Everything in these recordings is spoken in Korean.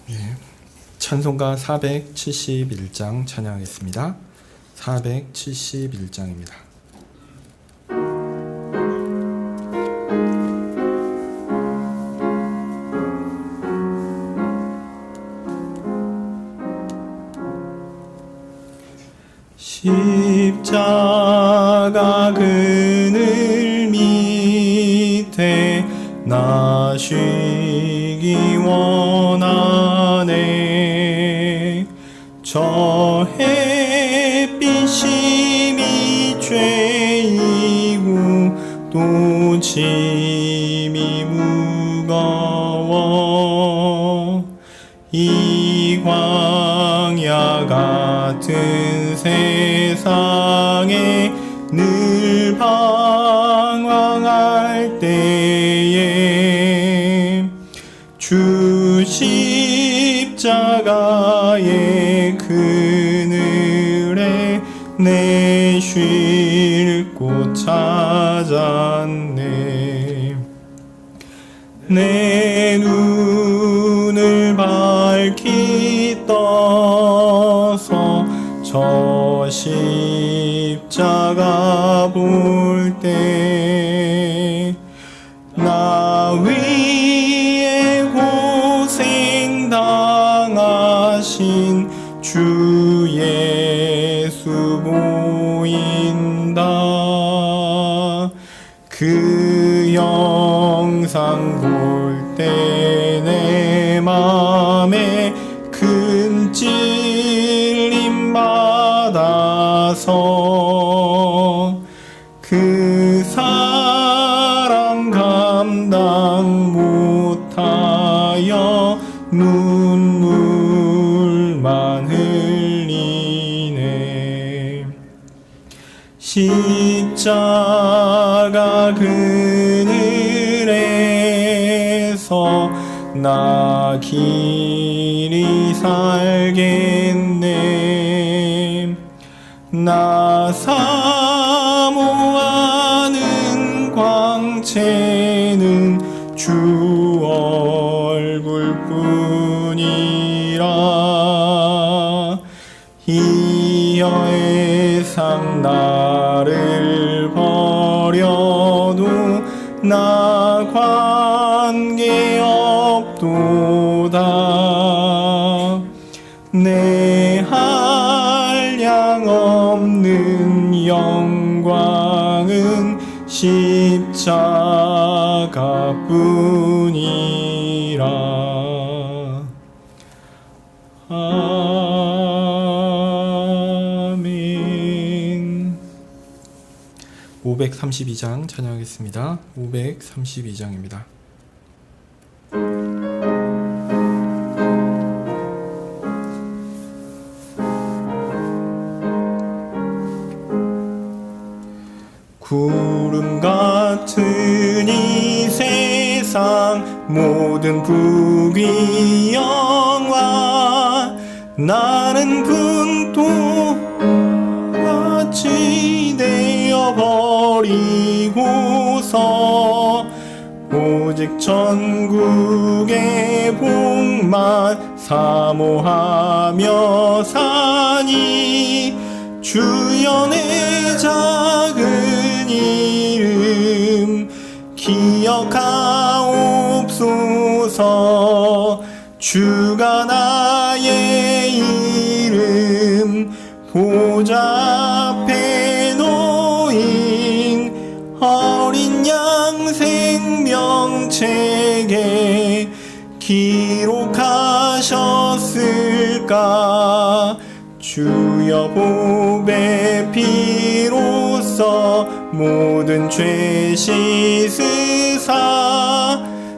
네, 찬송가 471장 찬양하겠습니다. 471장입니다. 십자가 그늘 밑에 나 쉬기 원하네. 저 햇빛 심히 죄이고 또 짐이 무거워. 이 광야 같은 세상에 늘 방황할 때에 주 십자가의 그늘에 내 쉴 곳 찾았네. 내 눈을 밝히 떠서 저 십자가 볼 때 나 위에 고생 당하신 주 예수 보인다. 그 영상 볼 때 내 맘에 큰 찔림 받아서 그 사랑 감당 못하여 눈물만 흘리네. 십자가 그늘에서 나 길이 살겠네. 나 사모하는 광채는 주 얼굴뿐이라. 이 세상 나를 버려도 나 관계없도다. 내 한량 없는 영광은 십자가뿐이라. 아멘. 532장 찬양하겠습니다. 532장입니다. 구름 같은 이 세상 모든 부귀 영화 나는 분도 같이 되어버리고서 오직 천국의 복만 사모하며 사니. 주여 내 작은 이름 기억하옵소서. 주가 나의 이름 보좌 앞에 놓인 어린 양 생명책에 기록하셨을까. 주여 보배 피로써 모든 죄 씻으사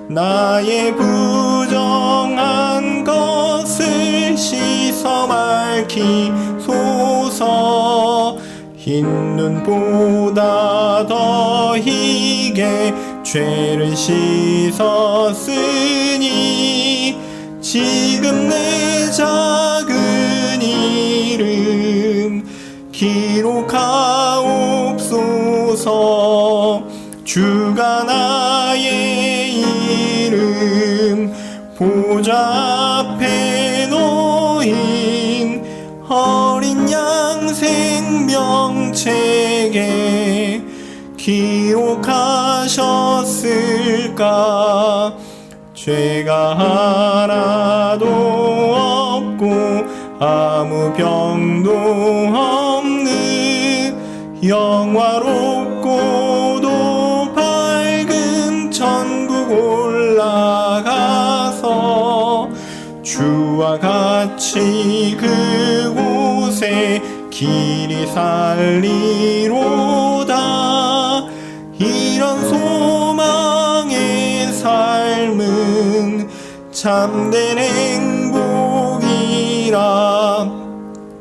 나의 부정한 것을 씻어 밝히소서. 흰 눈보다 더 희게 죄를 씻었으니 지금 내 작은 이름 기록하옵소서. 주가 나의 이름 보좌 앞에 놓인 어린 양 생명책에 기록하셨을까. 죄가 하나도 없고 아무 병도 없는 영화롭고도 밝은 천국 올라가서 주와 같이 그곳에 길이 살리로다. 이런 소망의 삶은 참된 행복이라.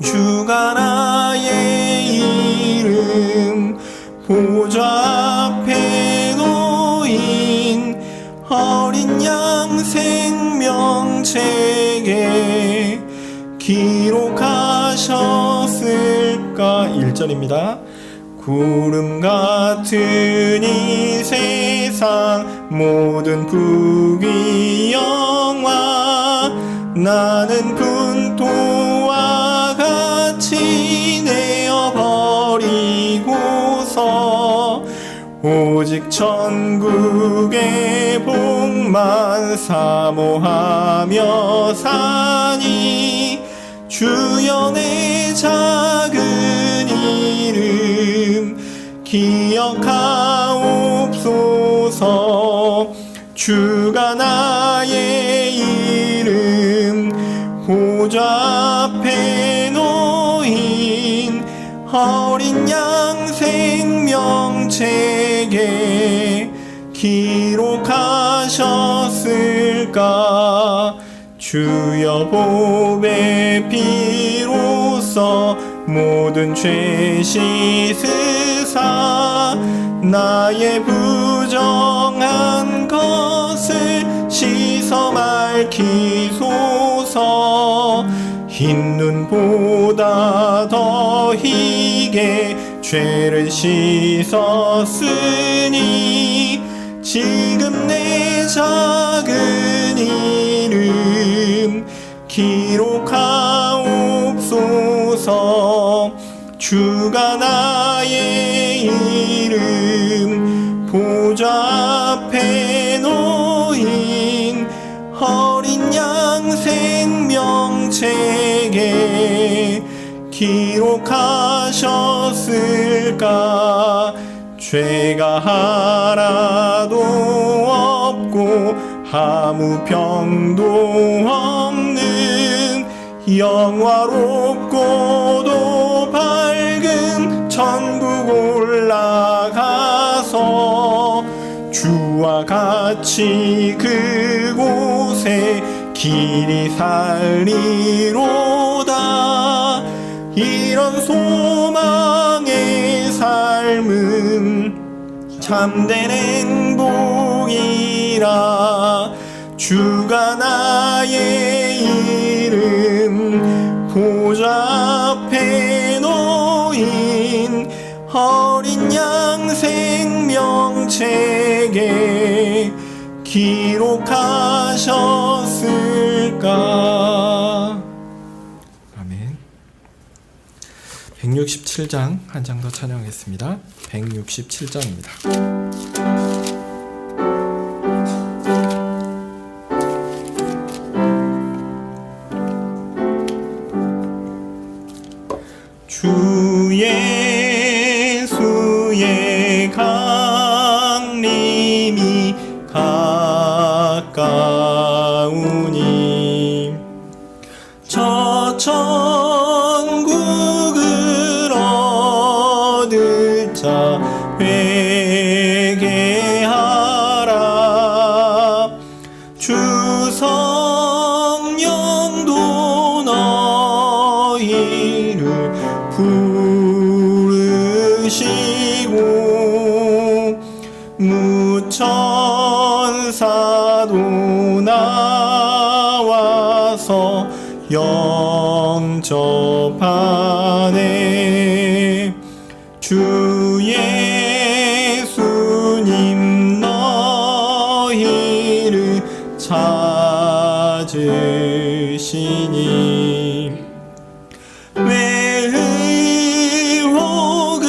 주가 나의 이름 보좌 앞에 놓인 어린 양 생명책에 기록하셨을까. 1절입니다. 구름 같은 이 세상 모든 부귀영화 나는 분토와 같이 내어버리고서 오직 천국의 복만 사모하며 사니. 주여 내 작은 이름 기억하옵소서. 주가 나의 이름 보좌 앞에 놓인 어린 양 생명책에 기록하셨을까. 주여 보배 피로써 모든 죄 씻으사 나의 부정한 것을 씻어 맑히소서. 흰 눈보다 더 희게 죄를 씻었으니 지금 내 작은 이름 기록하옵소서. 주가 나의 이름 보좌 앞에 놓인 어린 양 생명책에 기록하셨을까. 죄가 하나도 없고 아무 병도 없는 영화롭고도 밝은 천국 올라가서 주와 같이 그곳에 길이 살리로다. 이런 소망의 삶은 참된 행복이라. 주가 나의 이름 보좌 앞에 놓인 어린 양 생명책에 기록하셨을까. 아멘. 167장 한 장 더 찬양하겠습니다. 167장입니다. 주 예수의 강림이 가까우니 저 천국을 얻을 자 회개하라. 주 성령도 너희를 부르시고 무천사도 나와서 영접하네. 주 예수님 찾으시니 왜 의혹을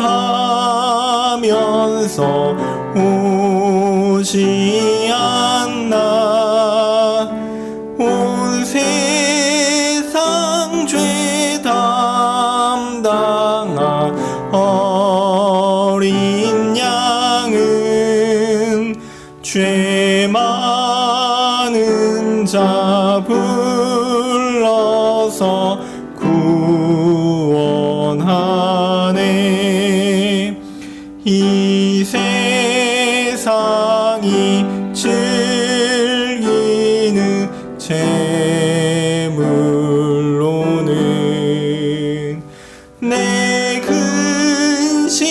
하면서 오지 않나 온 세상 죄 담당한 어린 양은 죄 많은 자 불러서 구원하네 이 세상이 즐기는 재물로는 내 근심과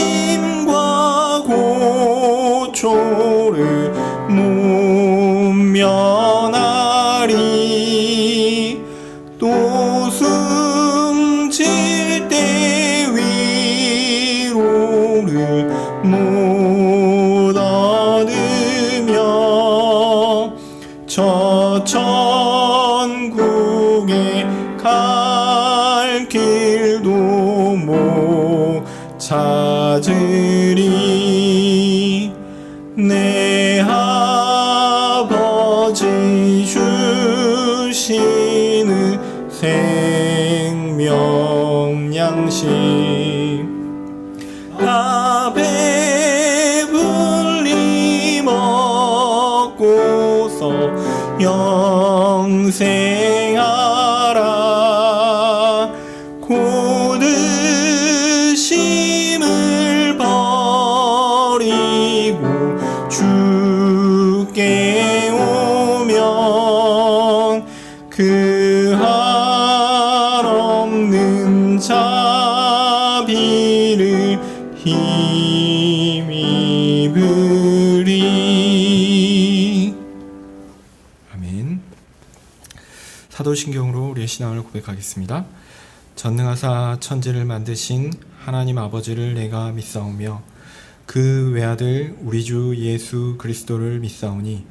고초를 못 면하리 또 숨질 때 위로를 못 얻으며 저 천국에 갈 길도 못 찾으리 내 아버지 주시는 생명 양식 다 배불리 먹고서 영생하라 고드심을 버리고 주께 오면 그 한없는 자비를 힘입으리. 아멘. 사도신경으로 우리의 신앙을 고백하겠습니다. 전능하사 천지를 만드신 하나님 아버지를 내가 믿사오며 그 외아들 우리 주 예수 그리스도를 믿사오니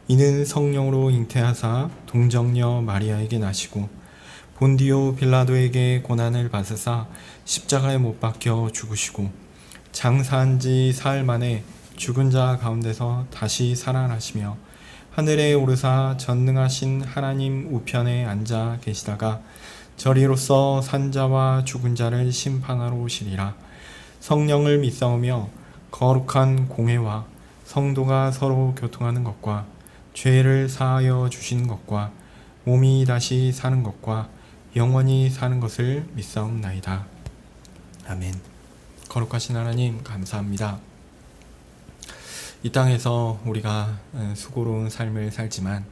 이는 성령으로 잉태하사 동정녀 마리아에게 나시고 본디오 빌라도에게 고난을 받으사 십자가에 못 박혀 죽으시고 장사한 지 사흘 만에 죽은 자 가운데서 다시 살아나시며 하늘에 오르사 전능하신 하나님 우편에 앉아 계시다가 저리로서 산자와 죽은 자를 심판하러 오시리라. 성령을 믿사오며 거룩한 공회와 성도가 서로 교통하는 것과 죄를 사하여 주시는 것과 몸이 다시 사는 것과 영원히 사는 것을 믿사옵나이다. 아멘. 거룩하신 하나님 감사합니다. 이 땅에서 우리가 수고로운 삶을 살지만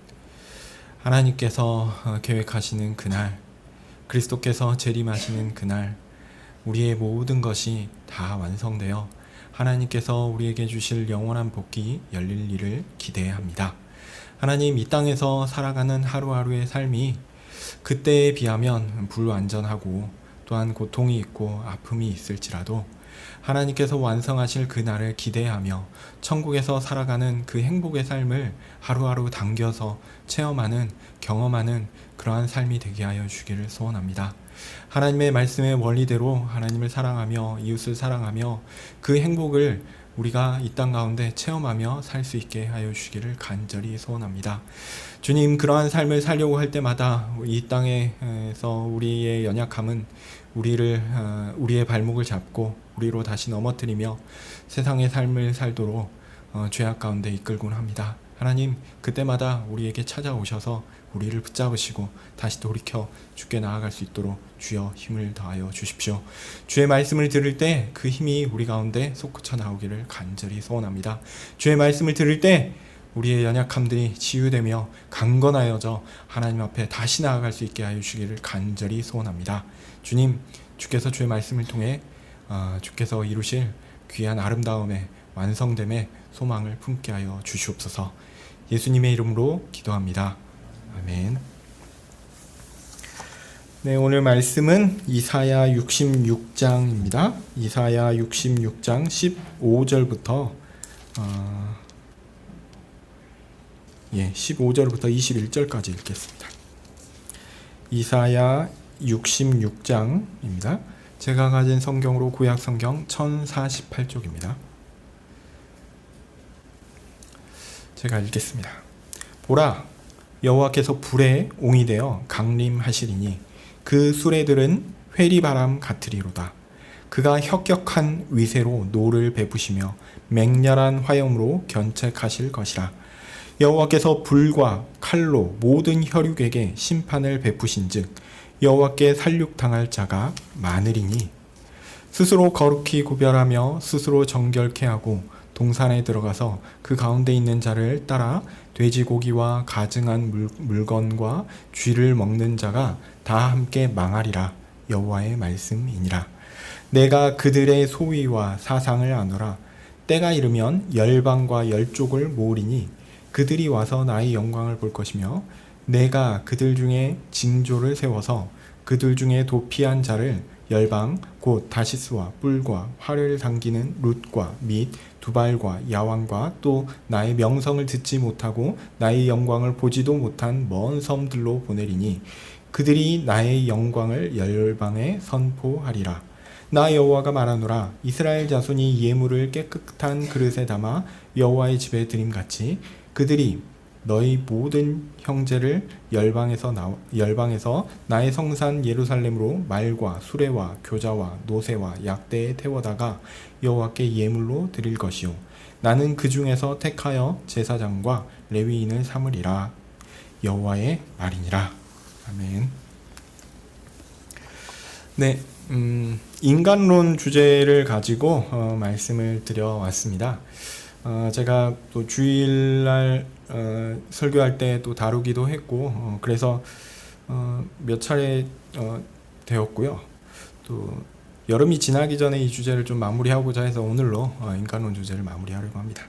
하나님께서 계획하시는 그날, 그리스도께서 재림하시는 그날 우리의 모든 것이 다 완성되어 하나님께서 우리에게 주실 영원한 복이 열릴 일을 기대합니다. 하나님, 이 땅에서 살아가는 하루하루의 삶이 그때에 비하면 불완전하고 또한 고통이 있고 아픔이 있을지라도 하나님께서 완성하실 그날을 기대하며 천국에서 살아가는 그 행복의 삶을 하루하루 당겨서 체험하는, 경험하는 그러한 삶이 되게 하여 주기를 소원합니다. 하나님의 말씀의 원리대로 하나님을 사랑하며 이웃을 사랑하며 그 행복을 우리가 이 땅 가운데 체험하며 살 수 있게 하여 주시기를 간절히 소원합니다. 주님, 그러한 삶을 살려고 할 때마다 이 땅에서 우리의 연약함은 우리의 발목을 잡고 우리로 다시 넘어뜨리며 세상의 삶을 살도록 죄악 가운데 이끌곤 합니다. 하나님, 그때마다 우리에게 찾아오셔서 우리를 붙잡으시고 다시 돌이켜 주께 나아갈 수 있도록 주여 힘을 더하여 주십시오. 주의 말씀을 들을 때 그 힘이 우리 가운데 솟구쳐 나오기를 간절히 소원합니다. 주의 말씀을 들을 때 우리의 연약함들이 치유되며 강건하여져 하나님 앞에 다시 나아갈 수 있게 하여 주시기를 간절히 소원합니다. 주님, 주께서 주의 말씀을 통해 주께서 이루실 귀한 아름다움의 완성됨의 소망을 품게 하여 주시옵소서. 예수님의 이름으로 기도합니다. 아멘. 네, 오늘 말씀은 이사야 66장입니다. 이사야 66장 15절부터 15절부터 21절까지 읽겠습니다. 이사야 66장입니다. 제가 가진 성경으로 구약 성경 1048쪽입니다. 제가 읽겠습니다. 보라, 여호와께서 불에 옹이 되어 강림하시리니 그 수레들은 회리바람 같으리로다. 그가 혁혁한 위세로 노를 베푸시며 맹렬한 화염으로 견책하실 것이라. 여호와께서 불과 칼로 모든 혈육에게 심판을 베푸신즉 여호와께 살육당할 자가 많으리니 스스로 거룩히 구별하며 스스로 정결케 하고 동산에 들어가서 그 가운데 있는 자를 따라 돼지고기와 가증한 물건과 쥐를 먹는 자가 다 함께 망하리라. 여호와의 말씀이니라. 내가 그들의 소위와 사상을 아노라. 때가 이르면 열방과 열족을 모으리니 그들이 와서 나의 영광을 볼 것이며 내가 그들 중에 징조를 세워서 그들 중에 도피한 자를 열방 곧 다시스와 뿔과 활을 당기는 룻과 및 두발과 야왕과 또 나의 명성을 듣지 못하고 나의 영광을 보지도 못한 먼 섬들로 보내리니 그들이 나의 영광을 열방에 선포하리라. 나 여호와가 말하노라. 이스라엘 자손이 예물을 깨끗한 그릇에 담아 여호와의 집에 드림같이 그들이 너희 모든 형제를 열방에서 나의 성산 예루살렘으로 말과 수레와 교자와 노새와 약대에 태워다가 여호와께 예물로 드릴 것이요 나는 그 중에서 택하여 제사장과 레위인을 삼으리라. 여호와의 말이니라. 아멘. 네, 인간론 주제를 가지고 말씀을 드려왔습니다. 제가 또 주일날 설교할 때 또 다루기도 했고 그래서 몇 차례 되었고요. 또 여름이 지나기 전에 이 주제를 좀 마무리하고자 해서 오늘로 인간론 주제를 마무리하려고 합니다.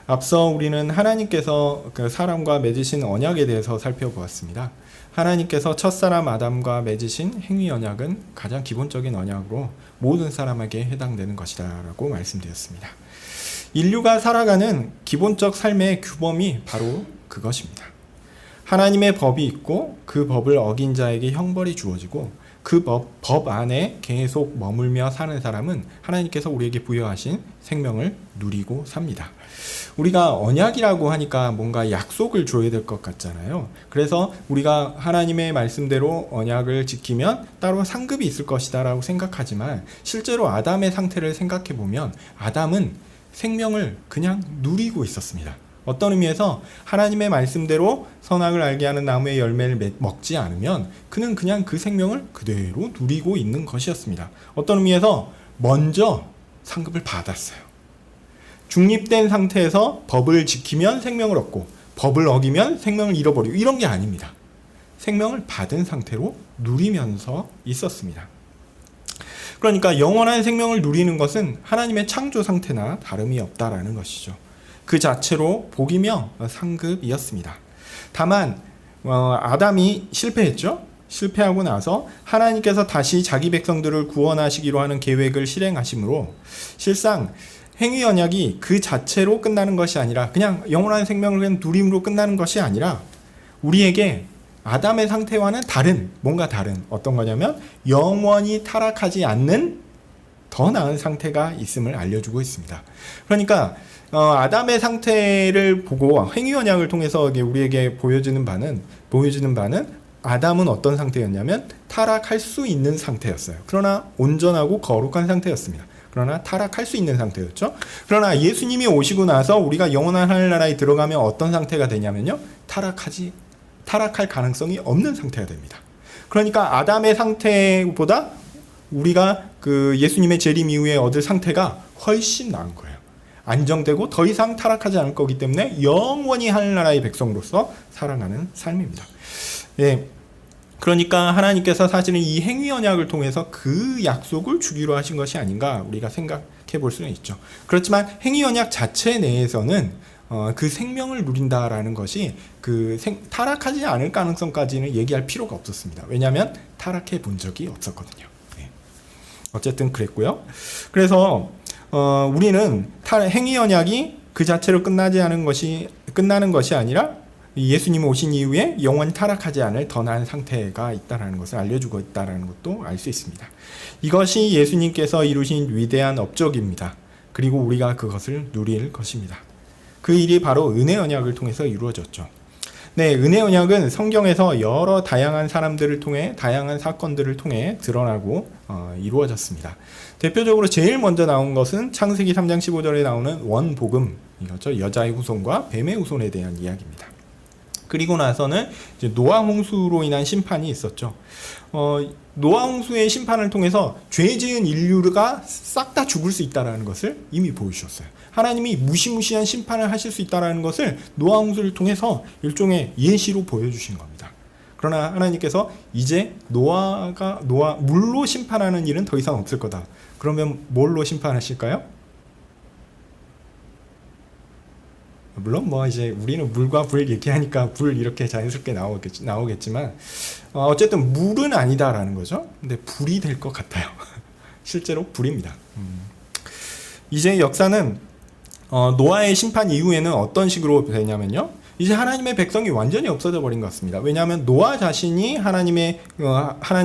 앞서 우리는 하나님께서 그 사람과 맺으신 언약에 대해서 살펴보았습니다. 하나님께서 첫사람 아담과 맺으신 행위 언약은 가장 기본적인 언약으로 모든 사람에게 해당되는 것이다 라고 말씀드렸습니다. 인류가 살아가는 기본적 삶의 규범이 바로 그것입니다. 하나님의 법이 있고 그 법을 어긴 자에게 형벌이 주어지고 그 법 안에 계속 머물며 사는 사람은 하나님께서 우리에게 부여하신 생명을 누리고 삽니다. 우리가 언약이라고 하니까 뭔가 약속을 줘야 될 것 같잖아요. 그래서 우리가 하나님의 말씀대로 언약을 지키면 따로 상급이 있을 것이다 라고 생각하지만 실제로 아담의 상태를 생각해 보면 아담은 생명을 그냥 누리고 있었습니다. 어떤 의미에서 하나님의 말씀대로 선악을 알게 하는 나무의 열매를 먹지 않으면 그는 그냥 그 생명을 그대로 누리고 있는 것이었습니다. 어떤 의미에서 먼저 상급을 받았어요. 중립된 상태에서 법을 지키면 생명을 얻고 법을 어기면 생명을 잃어버리고 이런 게 아닙니다. 생명을 받은 상태로 누리면서 있었습니다. 그러니까 영원한 생명을 누리는 것은 하나님의 창조 상태나 다름이 없다라는 것이죠. 그 자체로 복이며 상급이었습니다. 다만 아담이 실패했죠. 실패하고 나서 하나님께서 다시 자기 백성들을 구원하시기로 하는 계획을 실행하심으로 실상 행위 언약이 그 자체로 끝나는 것이 아니라 그냥 영원한 생명을 그냥 누림으로 끝나는 것이 아니라 우리에게 아담의 상태와는 뭔가 다른 어떤 거냐면 영원히 타락하지 않는 더 나은 상태가 있음을 알려주고 있습니다. 그러니까 아담의 상태를 보고 행위 언약을 통해서 우리에게 보여주는 바는 아담은 어떤 상태였냐면 타락할 수 있는 상태였어요. 그러나 온전하고 거룩한 상태였습니다. 그러나 타락할 수 있는 상태였죠. 그러나 예수님이 오시고 나서 우리가 영원한 하늘나라에 들어가면 어떤 상태가 되냐면요, 타락할 가능성이 없는 상태가 됩니다. 그러니까 아담의 상태보다 우리가 그 예수님의 재림 이후에 얻을 상태가 훨씬 나은 거예요. 안정되고 더 이상 타락하지 않을 거기 때문에 영원히 하늘나라의 백성으로서 살아가는 삶입니다. 예. 그러니까 하나님께서 사실은 이 행위 언약을 통해서 그 약속을 주기로 하신 것이 아닌가 우리가 생각해 볼 수는 있죠. 그렇지만 행위 언약 자체 내에서는 그 생명을 누린다라는 것이 타락하지 않을 가능성까지는 얘기할 필요가 없었습니다. 왜냐하면 타락해 본 적이 없었거든요. 네. 어쨌든 그랬고요. 그래서 우리는 행위 언약이 그 자체로 끝나는 것이 아니라 예수님 오신 이후에 영원히 타락하지 않을 더 나은 상태가 있다는 것을 알려주고 있다는 것도 알 수 있습니다. 이것이 예수님께서 이루신 위대한 업적입니다. 그리고 우리가 그것을 누릴 것입니다. 그 일이 바로 은혜 언약을 통해서 이루어졌죠. 네, 은혜 언약은 성경에서 여러 다양한 사람들을 통해 다양한 사건들을 통해 드러나고 이루어졌습니다. 대표적으로 제일 먼저 나온 것은 창세기 3장 15절에 나오는 원복음이었죠. 여자의 후손과 뱀의 후손에 대한 이야기입니다. 그리고 나서는 이제 노아 홍수로 인한 심판이 있었죠. 노아 홍수의 심판을 통해서 죄 지은 인류가 싹 다 죽을 수 있다는 것을 이미 보여주셨어요. 하나님이 무시무시한 심판을 하실 수 있다는 것을 노아 홍수를 통해서 일종의 예시로 보여주신 겁니다. 그러나 하나님께서 이제 물로 심판하는 일은 더 이상 없을 거다. 그러면 뭘로 심판하실까요? 물론 이제 우리는 물과 불 얘기하니까 불 이렇게 자연스럽게 나오겠지만 어쨌든 물은 아니다라는 거죠. 근데 불이 될 것 같아요. 실제로 불입니다. 이제 역사는 노아의 심판 이후에는 어떤 식으로 되냐면요. 이제 하나님의 백성이 완전히 없어져 버린 것 같습니다. 왜냐하면 노아 자신이 하나님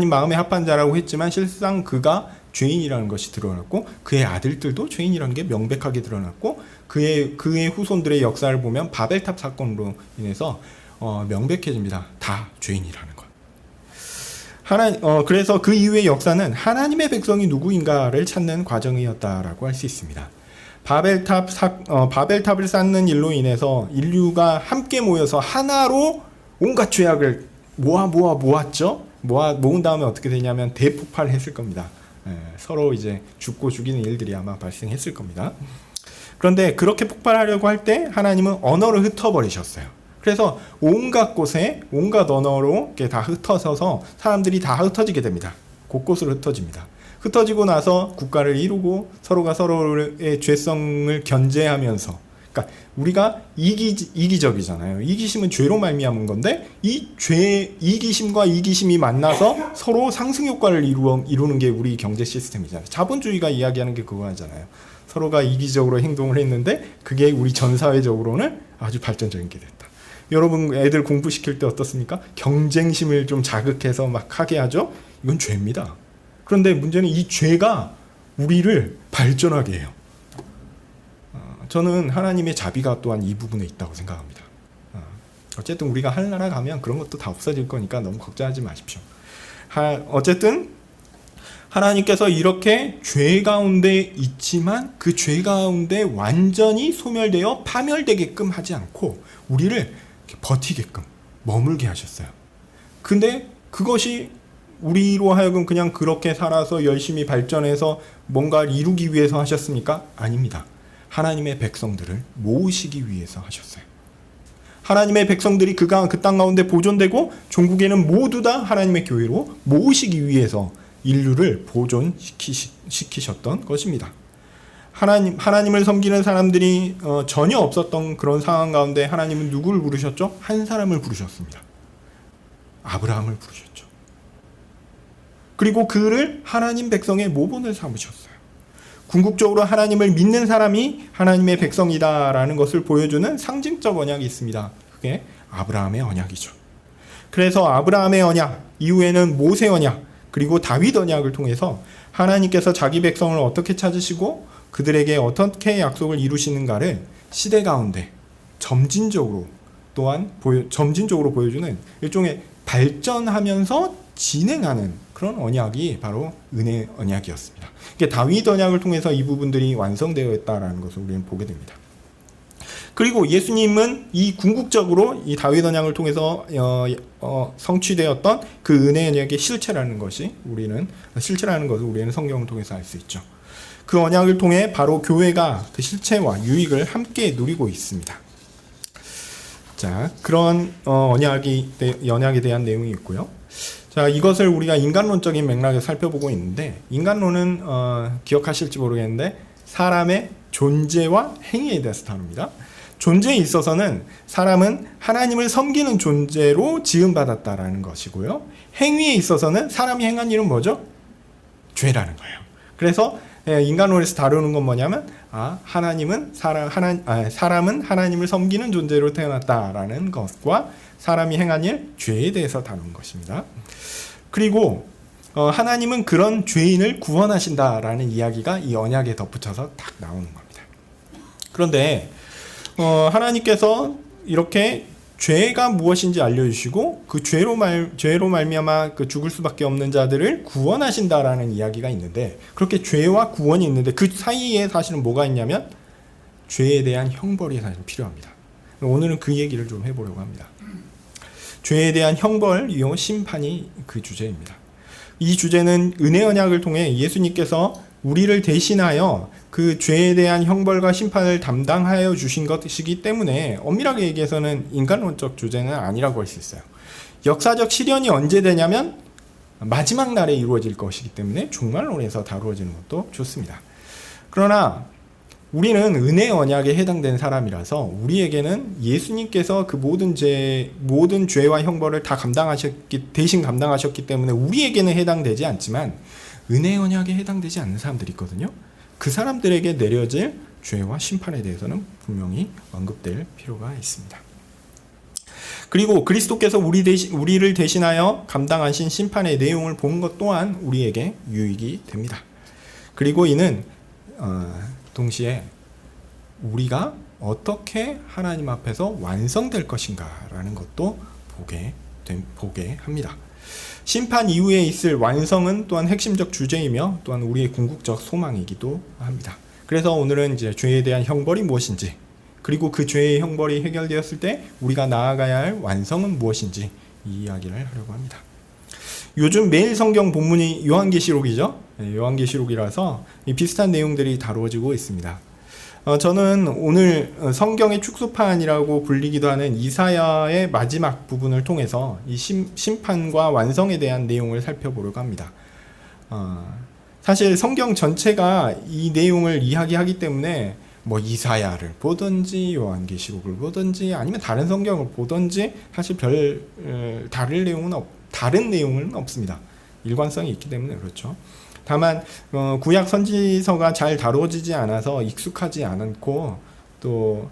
마음에 합한 자라고 했지만 실상 그가 죄인이라는 것이 드러났고 그의 아들들도 죄인이라는 게 명백하게 드러났고 그의 후손들의 역사를 보면 바벨탑 사건으로 인해서 명백해집니다. 다 죄인이라는 것. 그래서 그 이후의 역사는 하나님의 백성이 누구인가를 찾는 과정이었다라고 할 수 있습니다. 바벨탑을 쌓는 일로 인해서 인류가 함께 모여서 하나로 온갖 죄악을 모았죠. 모은 다음에 어떻게 되냐면 대폭발했을 겁니다. 서로 이제 죽고 죽이는 일들이 아마 발생했을 겁니다. 그런데 그렇게 폭발하려고 할 때 하나님은 언어를 흩어버리셨어요. 그래서 온갖 곳에 온갖 언어로 이렇게 다 흩어져서 사람들이 다 흩어지게 됩니다. 곳곳으로 흩어집니다. 흩어지고 나서 국가를 이루고 서로가 서로의 죄성을 견제하면서, 그러니까 우리가 이기적이잖아요. 이기심은 죄로 말미암은 건데 이기심과 이기심이 만나서 서로 상승 효과를 이루는 게 우리 경제 시스템이잖아요. 자본주의가 이야기하는 게 그거 하잖아요. 서로가 이기적으로 행동을 했는데 그게 우리 전 사회적으로는 아주 발전적인 게 됐다. 여러분 애들 공부시킬 때 어떻습니까? 경쟁심을 좀 자극해서 막 하게 하죠. 이건 죄입니다. 그런데 문제는 이 죄가 우리를 발전하게 해요. 저는 하나님의 자비가 또한 이 부분에 있다고 생각합니다. 어쨌든 우리가 하늘나라 가면 그런 것도 다 없어질 거니까 너무 걱정하지 마십시오. 어쨌든 하나님께서 이렇게 죄 가운데 있지만 그 죄 가운데 완전히 소멸되어 파멸되게끔 하지 않고 우리를 이렇게 버티게끔 머물게 하셨어요. 근데 그것이 우리로 하여금 그냥 그렇게 살아서 열심히 발전해서 뭔가를 이루기 위해서 하셨습니까? 아닙니다. 하나님의 백성들을 모으시기 위해서 하셨어요. 하나님의 백성들이 그 땅 가운데 보존되고 종국에는 모두 다 하나님의 교회로 모으시기 위해서 인류를 보존시키셨던 것입니다. 하나님을 섬기는 사람들이 전혀 없었던 그런 상황 가운데 하나님은 누구를 부르셨죠? 한 사람을 부르셨습니다. 아브라함을 부르셨죠. 그리고 그를 하나님 백성의 모본을 삼으셨어요. 궁극적으로 하나님을 믿는 사람이 하나님의 백성이다라는 것을 보여주는 상징적 언약이 있습니다. 그게 아브라함의 언약이죠. 그래서 아브라함의 언약, 이후에는 모세 언약, 그리고 다윗 언약을 통해서 하나님께서 자기 백성을 어떻게 찾으시고 그들에게 어떻게 약속을 이루시는가를 시대 가운데 점진적으로 보여주는 일종의 발전하면서 진행하는 그런 언약이 바로 은혜 언약이었습니다. 이게 다윗 언약을 통해서 이 부분들이 완성되어 있다는 것을 우리는 보게 됩니다. 그리고 예수님은 이 궁극적으로 이 다윗 언약을 통해서 성취되었던 그 은혜 언약의 실체라는 것을 우리는 성경을 통해서 알 수 있죠. 그 언약을 통해 바로 교회가 그 실체와 유익을 함께 누리고 있습니다. 자, 그런 언약에 대한 내용이 있고요. 자, 이것을 우리가 인간론적인 맥락에서 살펴보고 있는데, 인간론은 기억하실지 모르겠는데 사람의 존재와 행위에 대해서 다룹니다. 존재에 있어서는 사람은 하나님을 섬기는 존재로 지음받았다라는 것이고요. 행위에 있어서는 사람이 행한 일은 뭐죠? 죄라는 거예요. 그래서 인간론에서 다루는 건 뭐냐면 사람은 하나님을 섬기는 존재로 태어났다라는 것과 사람이 행한 일, 죄에 대해서 다루는 것입니다. 그리고 하나님은 그런 죄인을 구원하신다라는 이야기가 이 언약에 덧붙여서 딱 나오는 겁니다. 그런데 하나님께서 이렇게 죄가 무엇인지 알려주시고 그 죄로 말미암아 그 죽을 수밖에 없는 자들을 구원하신다라는 이야기가 있는데, 그렇게 죄와 구원이 있는데 그 사이에 사실은 뭐가 있냐면 죄에 대한 형벌이 사실 필요합니다. 오늘은 그 얘기를 좀 해보려고 합니다. 죄에 대한 형벌이요 심판이 그 주제입니다. 이 주제는 은혜 언약을 통해 예수님께서 우리를 대신하여 그 죄에 대한 형벌과 심판을 담당하여 주신 것이기 때문에 엄밀하게 얘기해서는 인간론적 주제는 아니라고 할 수 있어요. 역사적 실현이 언제 되냐면 마지막 날에 이루어질 것이기 때문에 종말론에서 다루어지는 것도 좋습니다. 그러나 우리는 은혜 언약에 해당된 사람이라서 우리에게는 예수님께서 그 모든 죄와 형벌을 다 대신 감당하셨기 때문에 우리에게는 해당되지 않지만 은혜 언약에 해당되지 않는 사람들이 있거든요. 그 사람들에게 내려질 죄와 심판에 대해서는 분명히 언급될 필요가 있습니다. 그리고 그리스도께서 우리를 대신하여 감당하신 심판의 내용을 본 것 또한 우리에게 유익이 됩니다. 그리고 이는 동시에 우리가 어떻게 하나님 앞에서 완성될 것인가라는 것도 보게 합니다. 심판 이후에 있을 완성은 또한 핵심적 주제이며 또한 우리의 궁극적 소망이기도 합니다. 그래서 오늘은 이제 죄에 대한 형벌이 무엇인지, 그리고 그 죄의 형벌이 해결되었을 때 우리가 나아가야 할 완성은 무엇인지 이 이야기를 하려고 합니다. 요즘 매일 성경 본문이 요한계시록이죠. 요한계시록이라서 비슷한 내용들이 다루어지고 있습니다. 저는 오늘 성경의 축소판이라고 불리기도 하는 이사야의 마지막 부분을 통해서 이 심판과 완성에 대한 내용을 살펴보려고 합니다. 사실 성경 전체가 이 내용을 이야기하기 때문에 뭐 이사야를 보든지 요한계시록을 보든지 아니면 다른 성경을 보든지 사실 다른 내용은 없습니다. 일관성이 있기 때문에 그렇죠. 다만 구약 선지서가 잘 다루어지지 않아서 익숙하지 않고 또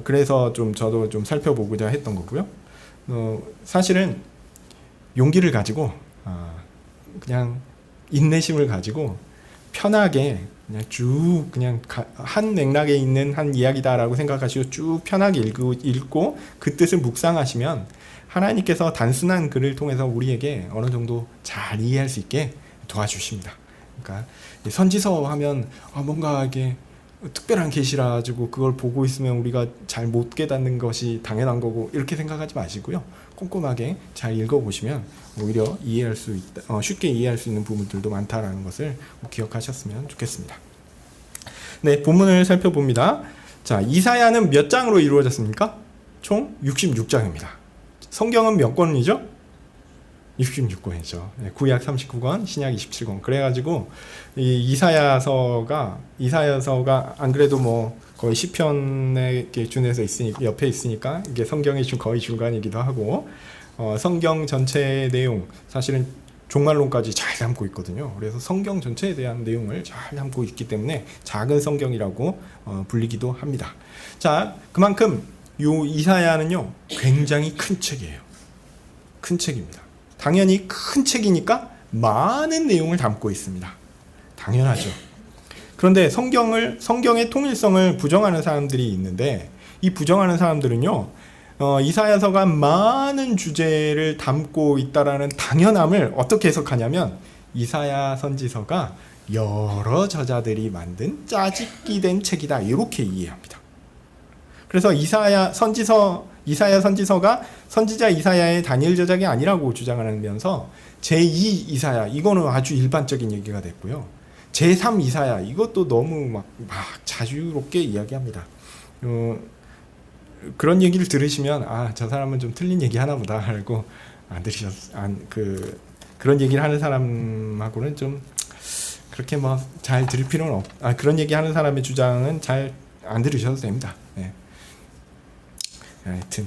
그래서 저도 좀 살펴보고자 했던 거고요. 사실은 용기를 가지고 그냥 인내심을 가지고 편하게 그냥 한 맥락에 있는 한 이야기다라고 생각하시고 쭉 편하게 읽고 그 뜻을 묵상하시면 하나님께서 단순한 글을 통해서 우리에게 어느 정도 잘 이해할 수 있게 도와주십니다. 그러니까 선지서 하면 뭔가 이게 특별한 계시라 가지고 그걸 보고 있으면 우리가 잘 못 깨닫는 것이 당연한 거고 이렇게 생각하지 마시고요. 꼼꼼하게 잘 읽어보시면 오히려 쉽게 이해할 수 있는 부분들도 많다라는 것을 기억하셨으면 좋겠습니다. 네, 본문을 살펴봅니다. 자, 이사야는 몇 장으로 이루어졌습니까? 총 66장입니다. 성경은 몇 권이죠? 66권이죠. 구약 39권, 신약 27권. 그래가지고 이 이사야서가 안 그래도 뭐 거의 시편에 준해서 옆에 있으니까 이게 성경의 거의 중간이기도 하고 성경 전체의 내용 사실은 종말론까지 잘 담고 있거든요. 그래서 성경 전체에 대한 내용을 잘 담고 있기 때문에 작은 성경이라고 불리기도 합니다. 자, 그만큼 요 이사야는요 굉장히 큰 책이에요. 큰 책입니다. 당연히 큰 책이니까 많은 내용을 담고 있습니다. 당연하죠. 그런데 성경의 통일성을 부정하는 사람들이 있는데 이 부정하는 사람들은요 이사야서가 많은 주제를 담고 있다라는 당연함을 어떻게 해석하냐면 이사야 선지서가 여러 저자들이 만든 짜집기 된 책이다 이렇게 이해합니다. 그래서 이사야 선지서가 선지자 이사야의 단일 저작이 아니라고 주장하면서 제2 이사야 이거는 아주 일반적인 얘기가 됐고요. 제3 이사야 이것도 너무 막 자유롭게 이야기합니다. 그런 얘기를 들으시면 저 사람은 좀 틀린 얘기 하나 보다 하고 그런 얘기를 하는 사람하고는 좀 그렇게 뭐 잘 들을 필요는 그런 얘기 하는 사람의 주장은 잘 안 들으셔도 됩니다. 네. 하여튼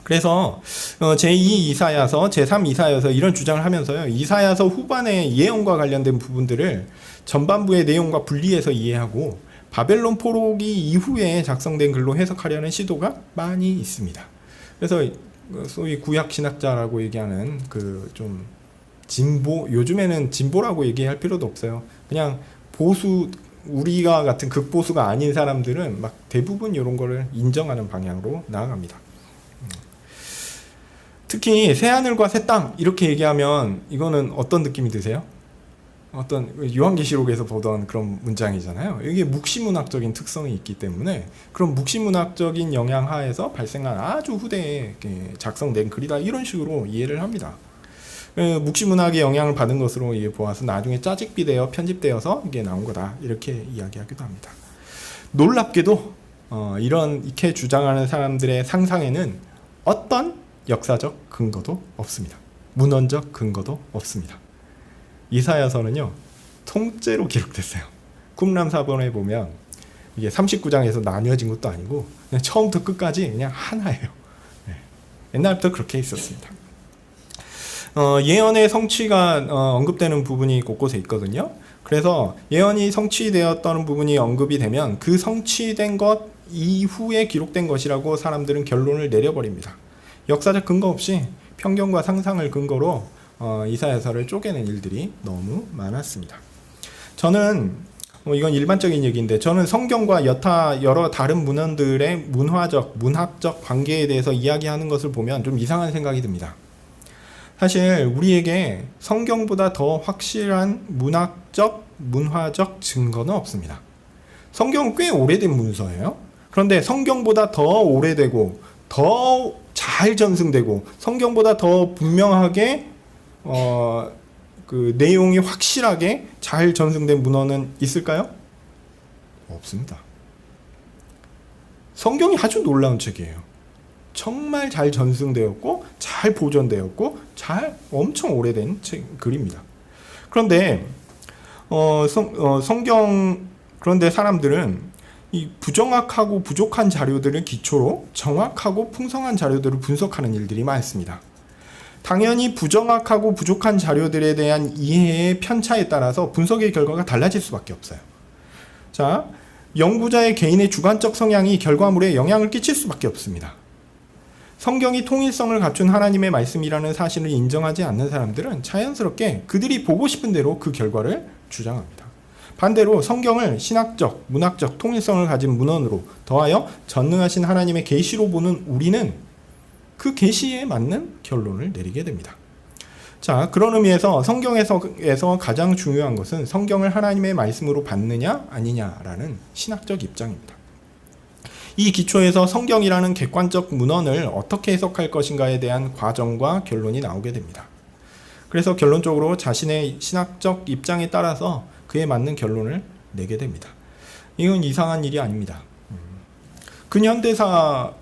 그래서 제2 이사야서, 제3 이사야서 이런 주장을 하면서요. 이사야서 후반의 예언과 관련된 부분들을 전반부의 내용과 분리해서 이해하고 바벨론 포로기 이후에 작성된 글로 해석하려는 시도가 많이 있습니다. 그래서 소위 구약 신학자라고 얘기하는 그 좀 진보, 요즘에는 진보라고 얘기할 필요도 없어요. 그냥 보수, 우리가 같은 극보수가 아닌 사람들은 막 대부분 이런 거를 인정하는 방향으로 나아갑니다. 특히 새하늘과 새 땅 이렇게 얘기하면 이거는 어떤 느낌이 드세요? 어떤 요한계시록에서 보던 그런 문장이잖아요. 이게 묵시문학적인 특성이 있기 때문에 그런 묵시문학적인 영향 하에서 발생한 아주 후대에 작성된 글이다 이런 식으로 이해를 합니다. 묵시문학의 영향을 받은 것으로 보아서 나중에 짜집기되어 편집되어서 이게 나온 거다 이렇게 이야기하기도 합니다. 놀랍게도 이렇게 주장하는 사람들의 상상에는 어떤 역사적 근거도 없습니다. 문헌적 근거도 없습니다. 이사야서는요 통째로 기록됐어요. 꿈람사본에 보면 이게 39장에서 나뉘어진 것도 아니고 그냥 처음부터 끝까지 그냥 하나예요. 옛날부터 그렇게 있었습니다. 예언의 성취가 언급되는 부분이 곳곳에 있거든요. 그래서 예언이 성취되었다는 부분이 언급이 되면 그 성취된 것 이후에 기록된 것이라고 사람들은 결론을 내려버립니다. 역사적 근거 없이 편견과 상상을 근거로 이사야서를 쪼개는 일들이 너무 많았습니다. 저는 이건 일반적인 얘기인데 저는 성경과 여러 다른 문헌들의 문학적 관계에 대해서 이야기하는 것을 보면 좀 이상한 생각이 듭니다. 사실 우리에게 성경보다 더 확실한 문화적 증거는 없습니다. 성경은 꽤 오래된 문서예요. 그런데 성경보다 더 오래되고 더 잘 전승되고 성경보다 더 분명하게 그 내용이 확실하게 잘 전승된 문헌은 있을까요? 없습니다. 성경이 아주 놀라운 책이에요. 정말 잘 전승되었고 잘 보존되었고 엄청 오래된 글입니다. 그런데 그런데 사람들은 이 부정확하고 부족한 자료들을 기초로 정확하고 풍성한 자료들을 분석하는 일들이 많습니다. 당연히 부정확하고 부족한 자료들에 대한 이해의 편차에 따라서 분석의 결과가 달라질 수밖에 없어요. 자, 연구자의 개인의 주관적 성향이 결과물에 영향을 끼칠 수밖에 없습니다. 성경이 통일성을 갖춘 하나님의 말씀이라는 사실을 인정하지 않는 사람들은 자연스럽게 그들이 보고 싶은 대로 그 결과를 주장합니다. 반대로 성경을 신학적, 문학적 통일성을 가진 문헌으로 더하여 전능하신 하나님의 계시로 보는 우리는 그 계시에 맞는 결론을 내리게 됩니다. 자, 그런 의미에서 성경에서 가장 중요한 것은 성경을 하나님의 말씀으로 받느냐 아니냐라는 신학적 입장입니다. 이 기초에서 성경이라는 객관적 문헌을 어떻게 해석할 것인가에 대한 과정과 결론이 나오게 됩니다. 그래서 결론적으로 자신의 신학적 입장에 따라서 그에 맞는 결론을 내게 됩니다. 이건 이상한 일이 아닙니다. 근현대사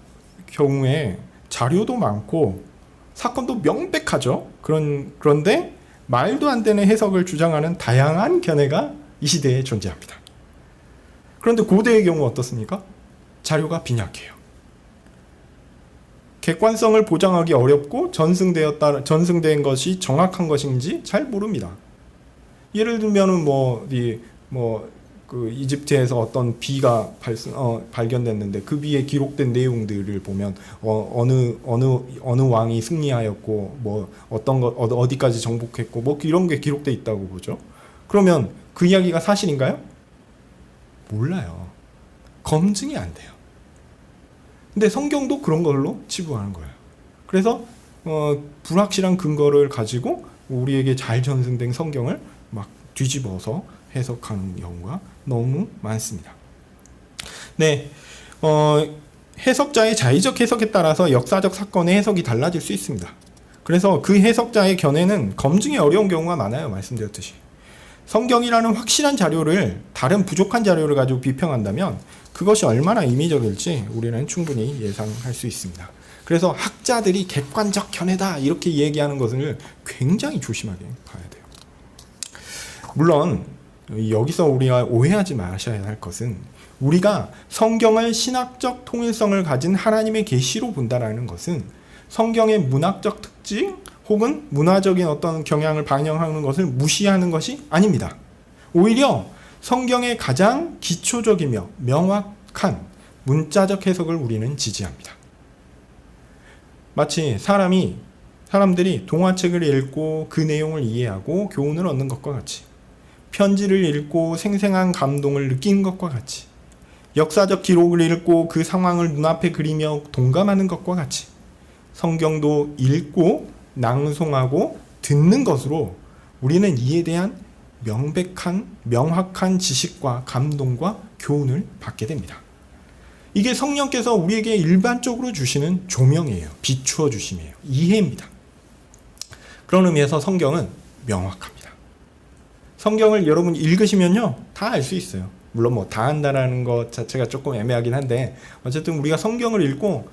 경우에 자료도 많고 사건도 명백하죠. 그런데 말도 안 되는 해석을 주장하는 다양한 견해가 이 시대에 존재합니다. 그런데 고대의 경우 어떻습니까? 자료가 빈약해요. 객관성을 보장하기 어렵고 전승된 것이 정확한 것인지 잘 모릅니다. 예를 들면은 그 이집트에서 어떤 비가 발견됐는데 그 비에 기록된 내용들을 보면 어느 왕이 승리하였고 어디까지 정복했고 이런 게 기록돼 있다고 보죠. 그러면 그 이야기가 사실인가요? 몰라요. 검증이 안 돼요. 근데 성경도 그런 걸로 치부하는 거예요. 그래서 불확실한 근거를 가지고 우리에게 잘 전승된 성경을 막 뒤집어서 해석하는 경우가 너무 많습니다. 네, 해석자의 자의적 해석에 따라서 역사적 사건의 해석이 달라질 수 있습니다. 그래서 그 해석자의 견해는 검증이 어려운 경우가 많아요. 말씀드렸듯이. 성경이라는 확실한 자료를 다른 부족한 자료를 가지고 비평한다면 그것이 얼마나 임의적일지 우리는 충분히 예상할 수 있습니다. 그래서 학자들이 객관적 견해다 이렇게 얘기하는 것을 굉장히 조심하게 봐야 돼요. 물론 여기서 우리가 오해하지 마셔야 할 것은 우리가 성경을 신학적 통일성을 가진 하나님의 계시로 본다라는 것은 성경의 문학적 특징 혹은 문화적인 어떤 경향을 반영하는 것을 무시하는 것이 아닙니다. 오히려 성경의 가장 기초적이며 명확한 문자적 해석을 우리는 지지합니다. 마치 사람들이 동화책을 읽고 그 내용을 이해하고 교훈을 얻는 것과 같이, 편지를 읽고 생생한 감동을 느끼는 것과 같이, 역사적 기록을 읽고 그 상황을 눈앞에 그리며 동감하는 것과 같이, 성경도 읽고 낭송하고 듣는 것으로 우리는 이에 대한 명확한 지식과 감동과 교훈을 받게 됩니다. 이게 성령께서 우리에게 일반적으로 주시는 조명이에요. 비추어 주심이에요. 이해입니다. 그런 의미에서 성경은 명확합니다. 성경을 여러분 읽으시면요, 다 알 수 있어요. 물론 뭐 다 한다라는 것 자체가 조금 애매하긴 한데, 어쨌든 우리가 성경을 읽고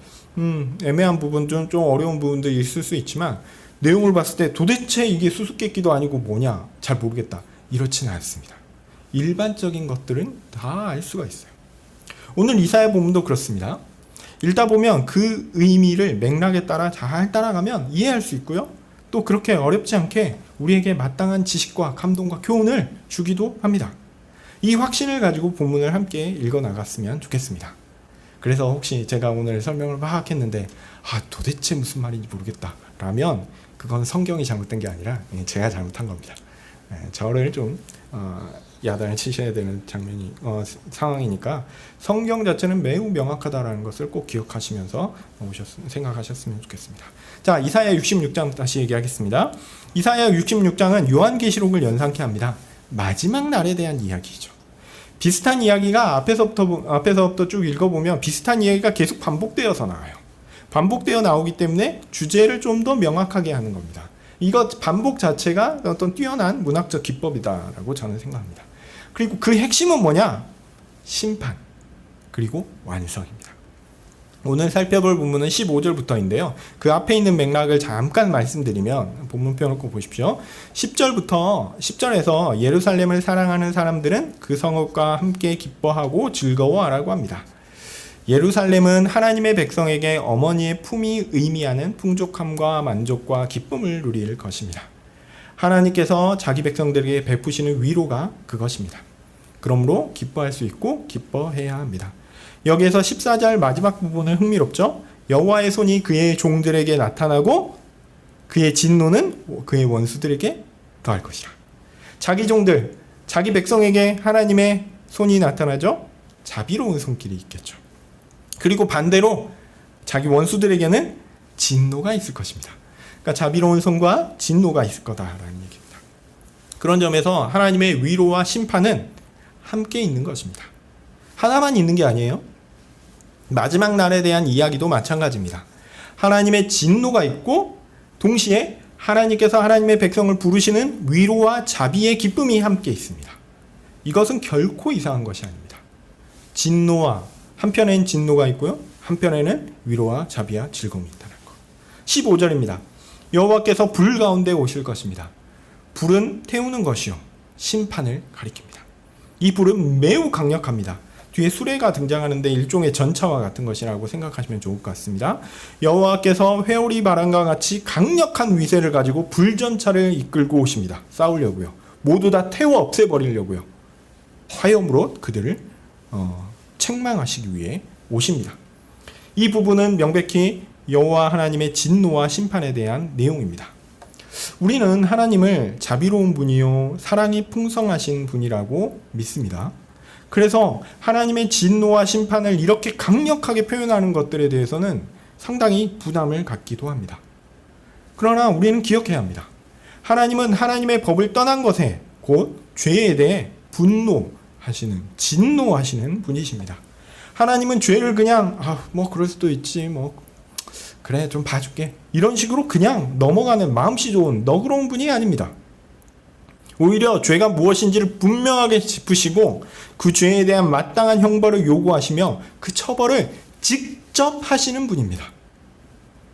애매한 부분 좀 어려운 부분도 있을 수 있지만, 내용을 봤을 때 도대체 이게 수수께끼도 아니고 뭐냐 잘 모르겠다, 이렇지는 않습니다. 일반적인 것들은 다 알 수가 있어요. 오늘 이사야 본문도 그렇습니다. 읽다 보면 그 의미를 맥락에 따라 잘 따라가면 이해할 수 있고요, 또 그렇게 어렵지 않게 우리에게 마땅한 지식과 감동과 교훈을 주기도 합니다. 이 확신을 가지고 본문을 함께 읽어 나갔으면 좋겠습니다. 그래서 혹시 제가 오늘 설명을 막 했는데 도대체 무슨 말인지 모르겠다 라면 그건 성경이 잘못된 게 아니라 제가 잘못한 겁니다. 저를 좀 야단을 치셔야 되는 상황이니까 성경 자체는 매우 명확하다라는 것을 꼭 기억하시면서 생각하셨으면 좋겠습니다. 자, 이사야 66장 다시 얘기하겠습니다. 이사야 66장은 요한계시록을 연상케 합니다. 마지막 날에 대한 이야기죠. 비슷한 이야기가 앞에서부터 쭉 읽어보면 비슷한 이야기가 계속 반복되어서 나와요. 반복되어 나오기 때문에 주제를 좀 더 명확하게 하는 겁니다. 이것 반복 자체가 어떤 뛰어난 문학적 기법이다라고 저는 생각합니다. 그리고 그 핵심은 뭐냐? 심판, 그리고 완성입니다. 오늘 살펴볼 본문은 15절부터인데요. 그 앞에 있는 맥락을 잠깐 말씀드리면, 본문 펴놓고 보십시오. 10절에서 예루살렘을 사랑하는 사람들은 그 성읍과 함께 기뻐하고 즐거워하라고 합니다. 예루살렘은 하나님의 백성에게 어머니의 품이 의미하는 풍족함과 만족과 기쁨을 누릴 것입니다. 하나님께서 자기 백성들에게 베푸시는 위로가 그것입니다. 그러므로 기뻐할 수 있고 기뻐해야 합니다. 여기에서 14절 마지막 부분은 흥미롭죠? 여호와의 손이 그의 종들에게 나타나고 그의 진노는 그의 원수들에게 더할 것이라. 자기 종들, 자기 백성에게 하나님의 손이 나타나죠? 자비로운 손길이 있겠죠. 그리고 반대로 자기 원수들에게는 진노가 있을 것입니다. 그러니까 자비로운 손과 진노가 있을 거다라는 얘기입니다. 그런 점에서 하나님의 위로와 심판은 함께 있는 것입니다. 하나만 있는 게 아니에요. 마지막 날에 대한 이야기도 마찬가지입니다. 하나님의 진노가 있고 동시에 하나님께서 하나님의 백성을 부르시는 위로와 자비의 기쁨이 함께 있습니다. 이것은 결코 이상한 것이 아닙니다. 한편에는 진노가 있고요, 한편에는 위로와 자비와 즐거움이 있다는 것. 15절입니다. 여호와께서 불 가운데 오실 것입니다. 불은 태우는 것이요 심판을 가리킵니다. 이 불은 매우 강력합니다. 뒤에 수레가 등장하는데 일종의 전차와 같은 것이라고 생각하시면 좋을 것 같습니다. 여호와께서 회오리 바람과 같이 강력한 위세를 가지고 불전차를 이끌고 오십니다. 싸우려고요. 모두 다 태워 없애버리려고요. 화염으로 그들을 책망하시기 위해 오십니다. 이 부분은 명백히 여호와 하나님의 진노와 심판에 대한 내용입니다. 우리는 하나님을 자비로운 분이요 사랑이 풍성하신 분이라고 믿습니다. 그래서 하나님의 진노와 심판을 이렇게 강력하게 표현하는 것들에 대해서는 상당히 부담을 갖기도 합니다. 그러나 우리는 기억해야 합니다. 하나님은 하나님의 법을 떠난 것에 곧 죄에 대해 진노하시는 분이십니다. 하나님은 죄를 그냥 그럴 수도 있지, 그래 좀 봐줄게, 이런 식으로 그냥 넘어가는 마음씨 좋은 너그러운 분이 아닙니다. 오히려 죄가 무엇인지를 분명하게 짚으시고 그 죄에 대한 마땅한 형벌을 요구하시며 그 처벌을 직접 하시는 분입니다.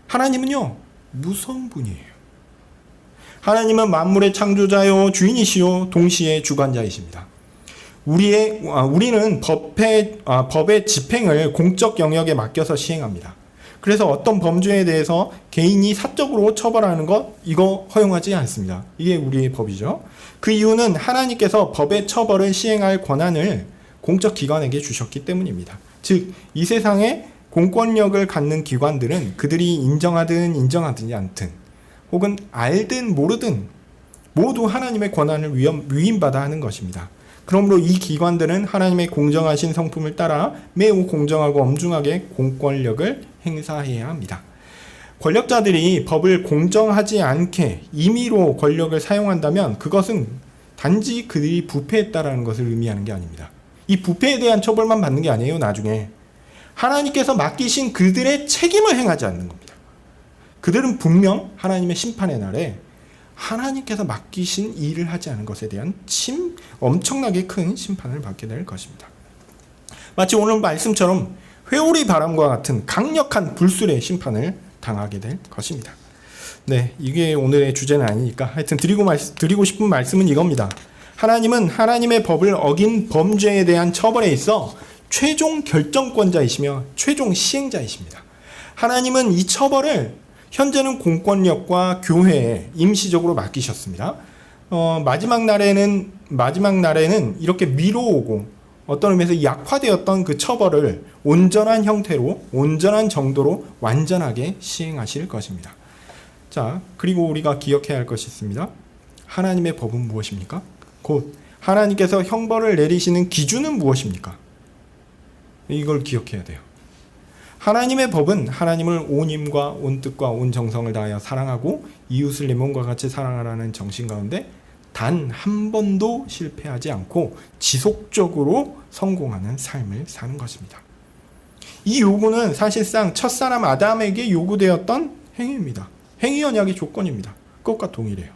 하나님은요, 무서운 분이에요. 하나님은 만물의 창조자요 주인이시요 동시에 주관자이십니다. 우리는 법의 집행을 공적 영역에 맡겨서 시행합니다. 그래서 어떤 범죄에 대해서 개인이 사적으로 처벌하는 것, 이거 허용하지 않습니다. 이게 우리의 법이죠. 그 이유는 하나님께서 법의 처벌을 시행할 권한을 공적 기관에게 주셨기 때문입니다. 즉, 이 세상에 공권력을 갖는 기관들은 그들이 인정하든 인정하지 않든 혹은 알든 모르든 모두 하나님의 권한을 위임받아 하는 것입니다. 그러므로 이 기관들은 하나님의 공정하신 성품을 따라 매우 공정하고 엄중하게 공권력을 행사해야 합니다. 권력자들이 법을 공정하지 않게 임의로 권력을 사용한다면 그것은 단지 그들이 부패했다라는 것을 의미하는 게 아닙니다. 이 부패에 대한 처벌만 받는 게 아니에요. 나중에 하나님께서 맡기신 그들의 책임을 행하지 않는 겁니다. 그들은 분명 하나님의 심판의 날에 하나님께서 맡기신 일을 하지 않은 것에 대한 엄청나게 큰 심판을 받게 될 것입니다. 마치 오늘 말씀처럼 회오리 바람과 같은 강력한 불술의 심판을 당하게 될 것입니다. 네, 이게 오늘의 주제는 아니니까 하여튼 드리고 싶은 말씀은 이겁니다. 하나님은 하나님의 법을 어긴 범죄에 대한 처벌에 있어 최종 결정권자이시며 최종 시행자이십니다. 하나님은 이 처벌을 현재는 공권력과 교회에 임시적으로 맡기셨습니다. 마지막 날에는 이렇게 미뤄오고 어떤 의미에서 약화되었던 그 처벌을 온전한 형태로, 온전한 정도로 완전하게 시행하실 것입니다. 자, 그리고 우리가 기억해야 할 것이 있습니다. 하나님의 법은 무엇입니까? 곧 하나님께서 형벌을 내리시는 기준은 무엇입니까? 이걸 기억해야 돼요. 하나님의 법은 하나님을 온 힘과 온 뜻과 온 정성을 다하여 사랑하고 이웃을 내 몸과 같이 사랑하라는 정신 가운데 단 한 번도 실패하지 않고 지속적으로 성공하는 삶을 사는 것입니다. 이 요구는 사실상 첫사람 아담에게 요구되었던 행위입니다. 행위 언약의 조건입니다. 그것과 동일해요.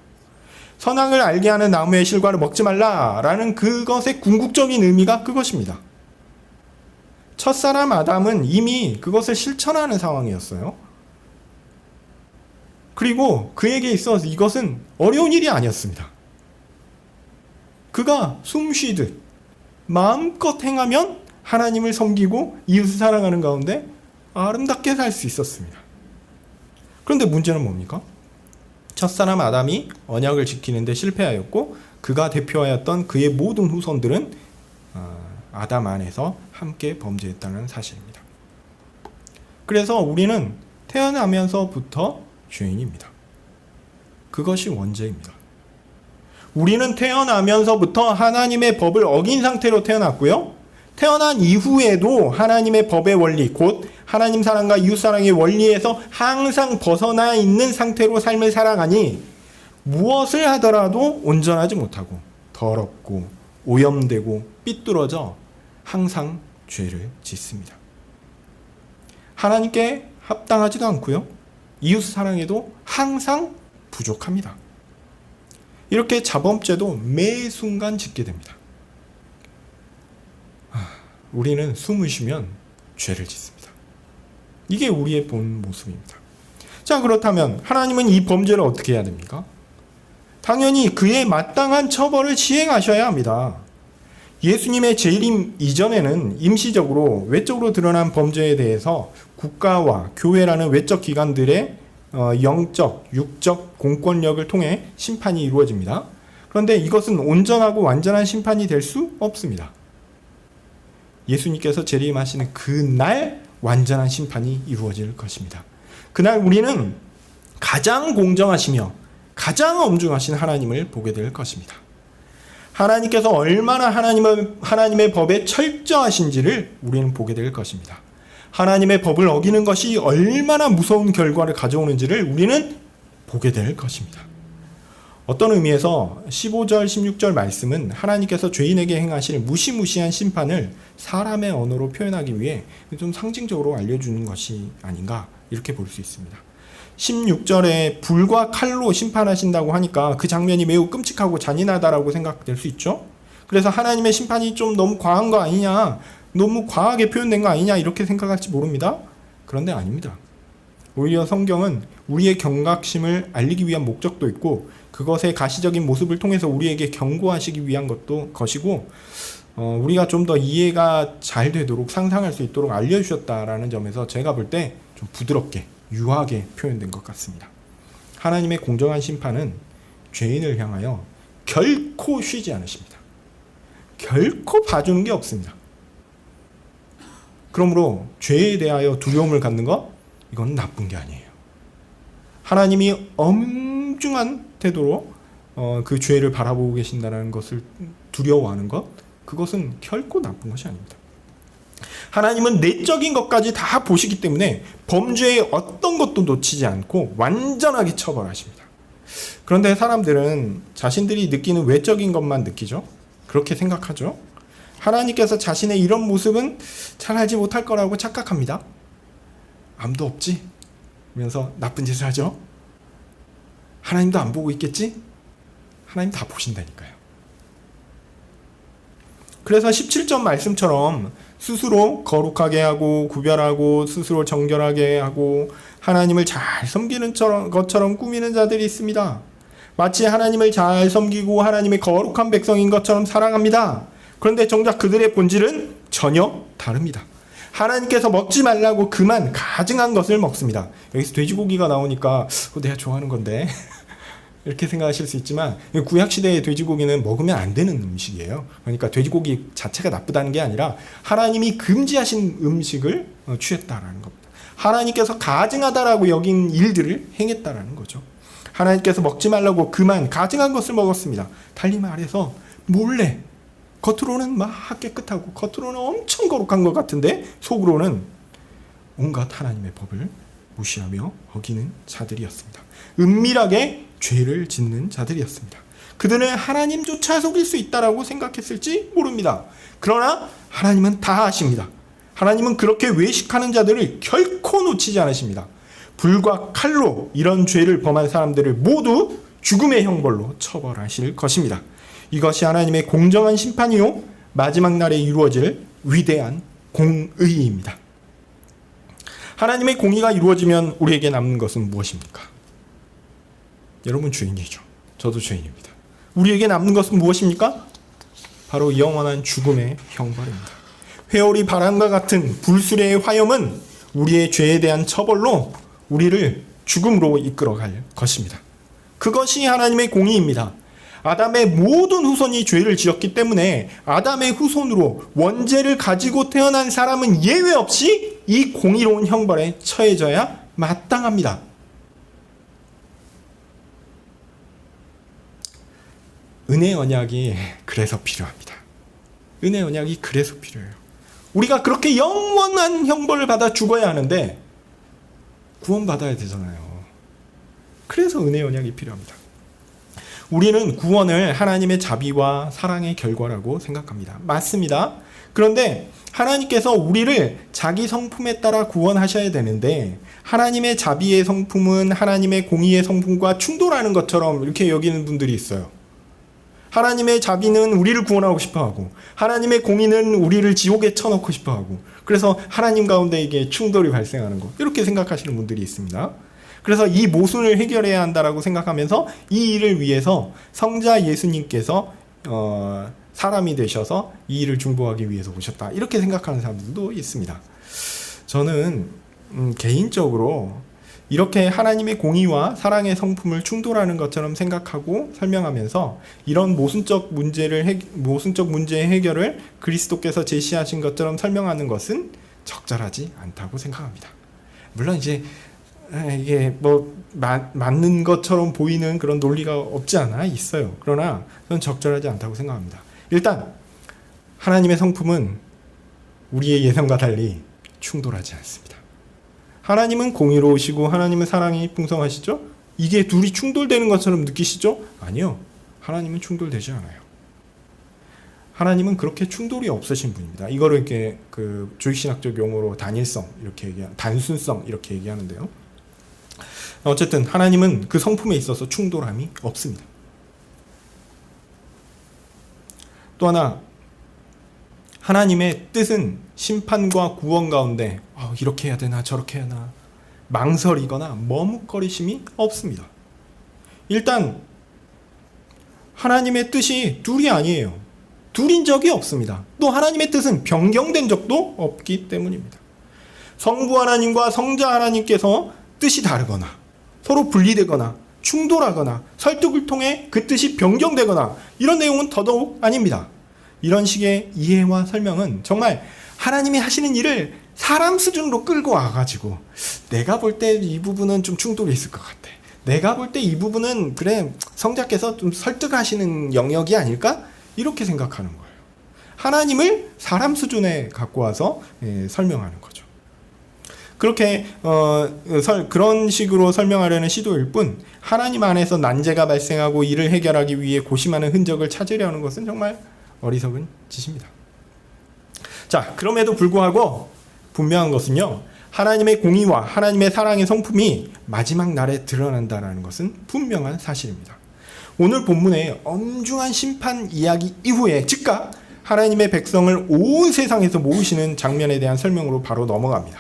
선악을 알게 하는 나무의 실과를 먹지 말라라는 그것의 궁극적인 의미가 그것입니다. 첫사람 아담은 이미 그것을 실천하는 상황이었어요. 그리고 그에게 있어서 이것은 어려운 일이 아니었습니다. 그가 숨 쉬듯 마음껏 행하면 하나님을 섬기고 이웃을 사랑하는 가운데 아름답게 살 수 있었습니다. 그런데 문제는 뭡니까? 첫사람 아담이 언약을 지키는데 실패하였고 그가 대표하였던 그의 모든 후손들은 아담 안에서 함께 범죄했다는 사실입니다. 그래서 우리는 태어나면서부터 죄인입니다. 그것이 원죄입니다. 우리는 태어나면서부터 하나님의 법을 어긴 상태로 태어났고요. 태어난 이후에도 하나님의 법의 원리, 곧 하나님 사랑과 이웃 사랑의 원리에서 항상 벗어나 있는 상태로 삶을 살아가니 무엇을 하더라도 온전하지 못하고 더럽고 오염되고 삐뚤어져 항상 죄를 짓습니다. 하나님께 합당하지도 않고요. 이웃 사랑에도 항상 부족합니다. 이렇게 자범죄도 매 순간 짓게 됩니다. 우리는 숨을 쉬면 죄를 짓습니다. 이게 우리의 본 모습입니다. 자, 그렇다면 하나님은 이 범죄를 어떻게 해야 됩니까? 당연히 그에 마땅한 처벌을 시행하셔야 합니다. 예수님의 재림 이전에는 임시적으로 외적으로 드러난 범죄에 대해서 국가와 교회라는 외적 기관들의 영적, 육적 공권력을 통해 심판이 이루어집니다. 그런데 이것은 온전하고 완전한 심판이 될 수 없습니다. 예수님께서 재림하시는 그날 완전한 심판이 이루어질 것입니다. 그날 우리는 가장 공정하시며 가장 엄중하신 하나님을 보게 될 것입니다. 하나님께서 얼마나 하나님의 법에 철저하신지를 우리는 보게 될 것입니다. 하나님의 법을 어기는 것이 얼마나 무서운 결과를 가져오는지를 우리는 보게 될 것입니다. 어떤 의미에서 15절, 16절 말씀은 하나님께서 죄인에게 행하실 무시무시한 심판을 사람의 언어로 표현하기 위해 좀 상징적으로 알려주는 것이 아닌가 이렇게 볼 수 있습니다. 16절에 불과 칼로 심판하신다고 하니까 그 장면이 매우 끔찍하고 잔인하다라고 생각될 수 있죠. 그래서 하나님의 심판이 좀 너무 과한 거 아니냐, 너무 과하게 표현된 거 아니냐 이렇게 생각할지 모릅니다. 그런데 아닙니다. 오히려 성경은 우리의 경각심을 알리기 위한 목적도 있고 그것의 가시적인 모습을 통해서 우리에게 경고하시기 위한 것이고 우리가 좀 더 이해가 잘 되도록 상상할 수 있도록 알려주셨다라는 점에서 제가 볼 때 좀 부드럽게 유하게 표현된 것 같습니다. 하나님의 공정한 심판은 죄인을 향하여 결코 쉬지 않으십니다. 결코 봐주는 게 없습니다. 그러므로 죄에 대하여 두려움을 갖는 것, 이건 나쁜 게 아니에요. 하나님이 엄중한 태도로 그 죄를 바라보고 계신다는 것을 두려워하는 것, 그것은 결코 나쁜 것이 아닙니다. 하나님은 내적인 것까지 다 보시기 때문에 범죄의 어떤 것도 놓치지 않고 완전하게 처벌하십니다. 그런데 사람들은 자신들이 느끼는 외적인 것만 느끼죠. 그렇게 생각하죠. 하나님께서 자신의 이런 모습은 잘 알지 못할 거라고 착각합니다. 암도 없지? 그러면서 나쁜 짓을 하죠. 하나님도 안 보고 있겠지? 하나님 다 보신다니까요. 그래서 17절 말씀처럼 스스로 거룩하게 하고 구별하고 스스로 정결하게 하고 하나님을 잘 섬기는 것처럼 꾸미는 자들이 있습니다. 마치 하나님을 잘 섬기고 하나님의 거룩한 백성인 것처럼 사랑합니다. 그런데 정작 그들의 본질은 전혀 다릅니다. 하나님께서 먹지 말라고 그만 가증한 것을 먹습니다. 여기서 돼지고기가 나오니까 내가 좋아하는 건데 이렇게 생각하실 수 있지만 구약시대의 돼지고기는 먹으면 안 되는 음식이에요. 그러니까 돼지고기 자체가 나쁘다는 게 아니라 하나님이 금지하신 음식을 취했다라는 겁니다. 하나님께서 가증하다라고 여긴 일들을 행했다라는 거죠. 하나님께서 먹지 말라고 그만 가증한 것을 먹었습니다. 달리 말해서 몰래, 겉으로는 막 깨끗하고 겉으로는 엄청 거룩한 것 같은데 속으로는 온갖 하나님의 법을 무시하며 어기는 자들이었습니다. 은밀하게 죄를 짓는 자들이었습니다. 그들은 하나님조차 속일 수 있다라고 생각했을지 모릅니다. 그러나 하나님은 다 아십니다. 하나님은 그렇게 외식하는 자들을 결코 놓치지 않으십니다. 불과 칼로 이런 죄를 범한 사람들을 모두 죽음의 형벌로 처벌하실 것입니다. 이것이 하나님의 공정한 심판이요 마지막 날에 이루어질 위대한 공의입니다. 하나님의 공의가 이루어지면 우리에게 남는 것은 무엇입니까? 여러분 죄인이죠. 저도 죄인입니다. 우리에게 남는 것은 무엇입니까? 바로 영원한 죽음의 형벌입니다. 회오리 바람과 같은 불수레의 화염은 우리의 죄에 대한 처벌로 우리를 죽음으로 이끌어갈 것입니다. 그것이 하나님의 공의입니다. 아담의 모든 후손이 죄를 지었기 때문에 아담의 후손으로 원죄를 가지고 태어난 사람은 예외 없이 이 공의로운 형벌에 처해져야 마땅합니다. 은혜 언약이 그래서 필요합니다. 은혜 언약이 그래서 필요해요. 우리가 그렇게 영원한 형벌을 받아 죽어야 하는데 구원받아야 되잖아요. 그래서 은혜 언약이 필요합니다. 우리는 구원을 하나님의 자비와 사랑의 결과라고 생각합니다. 맞습니다. 그런데 하나님께서 우리를 자기 성품에 따라 구원하셔야 되는데 하나님의 자비의 성품은 하나님의 공의의 성품과 충돌하는 것처럼 이렇게 여기는 분들이 있어요. 하나님의 자비는 우리를 구원하고 싶어하고 하나님의 공의는 우리를 지옥에 쳐넣고 싶어하고 그래서 하나님 가운데 이게 충돌이 발생하는 것 이렇게 생각하시는 분들이 있습니다. 그래서 이 모순을 해결해야 한다라고 생각하면서 이 일을 위해서 성자 예수님께서 사람이 되셔서 이 일을 중보하기 위해서 오셨다 이렇게 생각하는 사람들도 있습니다. 저는 개인적으로 이렇게 하나님의 공의와 사랑의 성품을 충돌하는 것처럼 생각하고 설명하면서 이런 모순적 문제의 해결을 그리스도께서 제시하신 것처럼 설명하는 것은 적절하지 않다고 생각합니다. 물론 이제 이게 맞는 것처럼 보이는 그런 논리가 없지 않아 있어요. 그러나 저는 적절하지 않다고 생각합니다. 일단 하나님의 성품은 우리의 예상과 달리 충돌하지 않습니다. 하나님은 공의로우시고 하나님은 사랑이 풍성하시죠? 이게 둘이 충돌되는 것처럼 느끼시죠? 아니요. 하나님은 충돌되지 않아요. 하나님은 그렇게 충돌이 없으신 분입니다. 이거를 이렇게 그 조직신학적 용어로 단순성 이렇게 얘기하는데요. 어쨌든 하나님은 그 성품에 있어서 충돌함이 없습니다. 또 하나 하나님의 뜻은 심판과 구원 가운데 이렇게 해야 되나 저렇게 해야 하나 망설이거나 머뭇거리심이 없습니다. 일단 하나님의 뜻이 둘이 아니에요. 둘인 적이 없습니다. 또 하나님의 뜻은 변경된 적도 없기 때문입니다. 성부 하나님과 성자 하나님께서 뜻이 다르거나 서로 분리되거나 충돌하거나 설득을 통해 그 뜻이 변경되거나 이런 내용은 더더욱 아닙니다. 이런 식의 이해와 설명은 정말 하나님이 하시는 일을 사람 수준으로 끌고 와가지고 내가 볼 때 이 부분은 좀 충돌이 있을 것 같아. 내가 볼 때 이 부분은 그래 성자께서 좀 설득하시는 영역이 아닐까? 이렇게 생각하는 거예요. 하나님을 사람 수준에 갖고 와서 설명하는 거죠. 그렇게 그런 식으로 설명하려는 시도일 뿐 하나님 안에서 난제가 발생하고 이를 해결하기 위해 고심하는 흔적을 찾으려는 것은 정말 어리석은 짓입니다. 자, 그럼에도 불구하고 분명한 것은요, 하나님의 공의와 하나님의 사랑의 성품이 마지막 날에 드러난다는 것은 분명한 사실입니다. 오늘 본문의 엄중한 심판 이야기 이후에 즉각 하나님의 백성을 온 세상에서 모으시는 장면에 대한 설명으로 바로 넘어갑니다.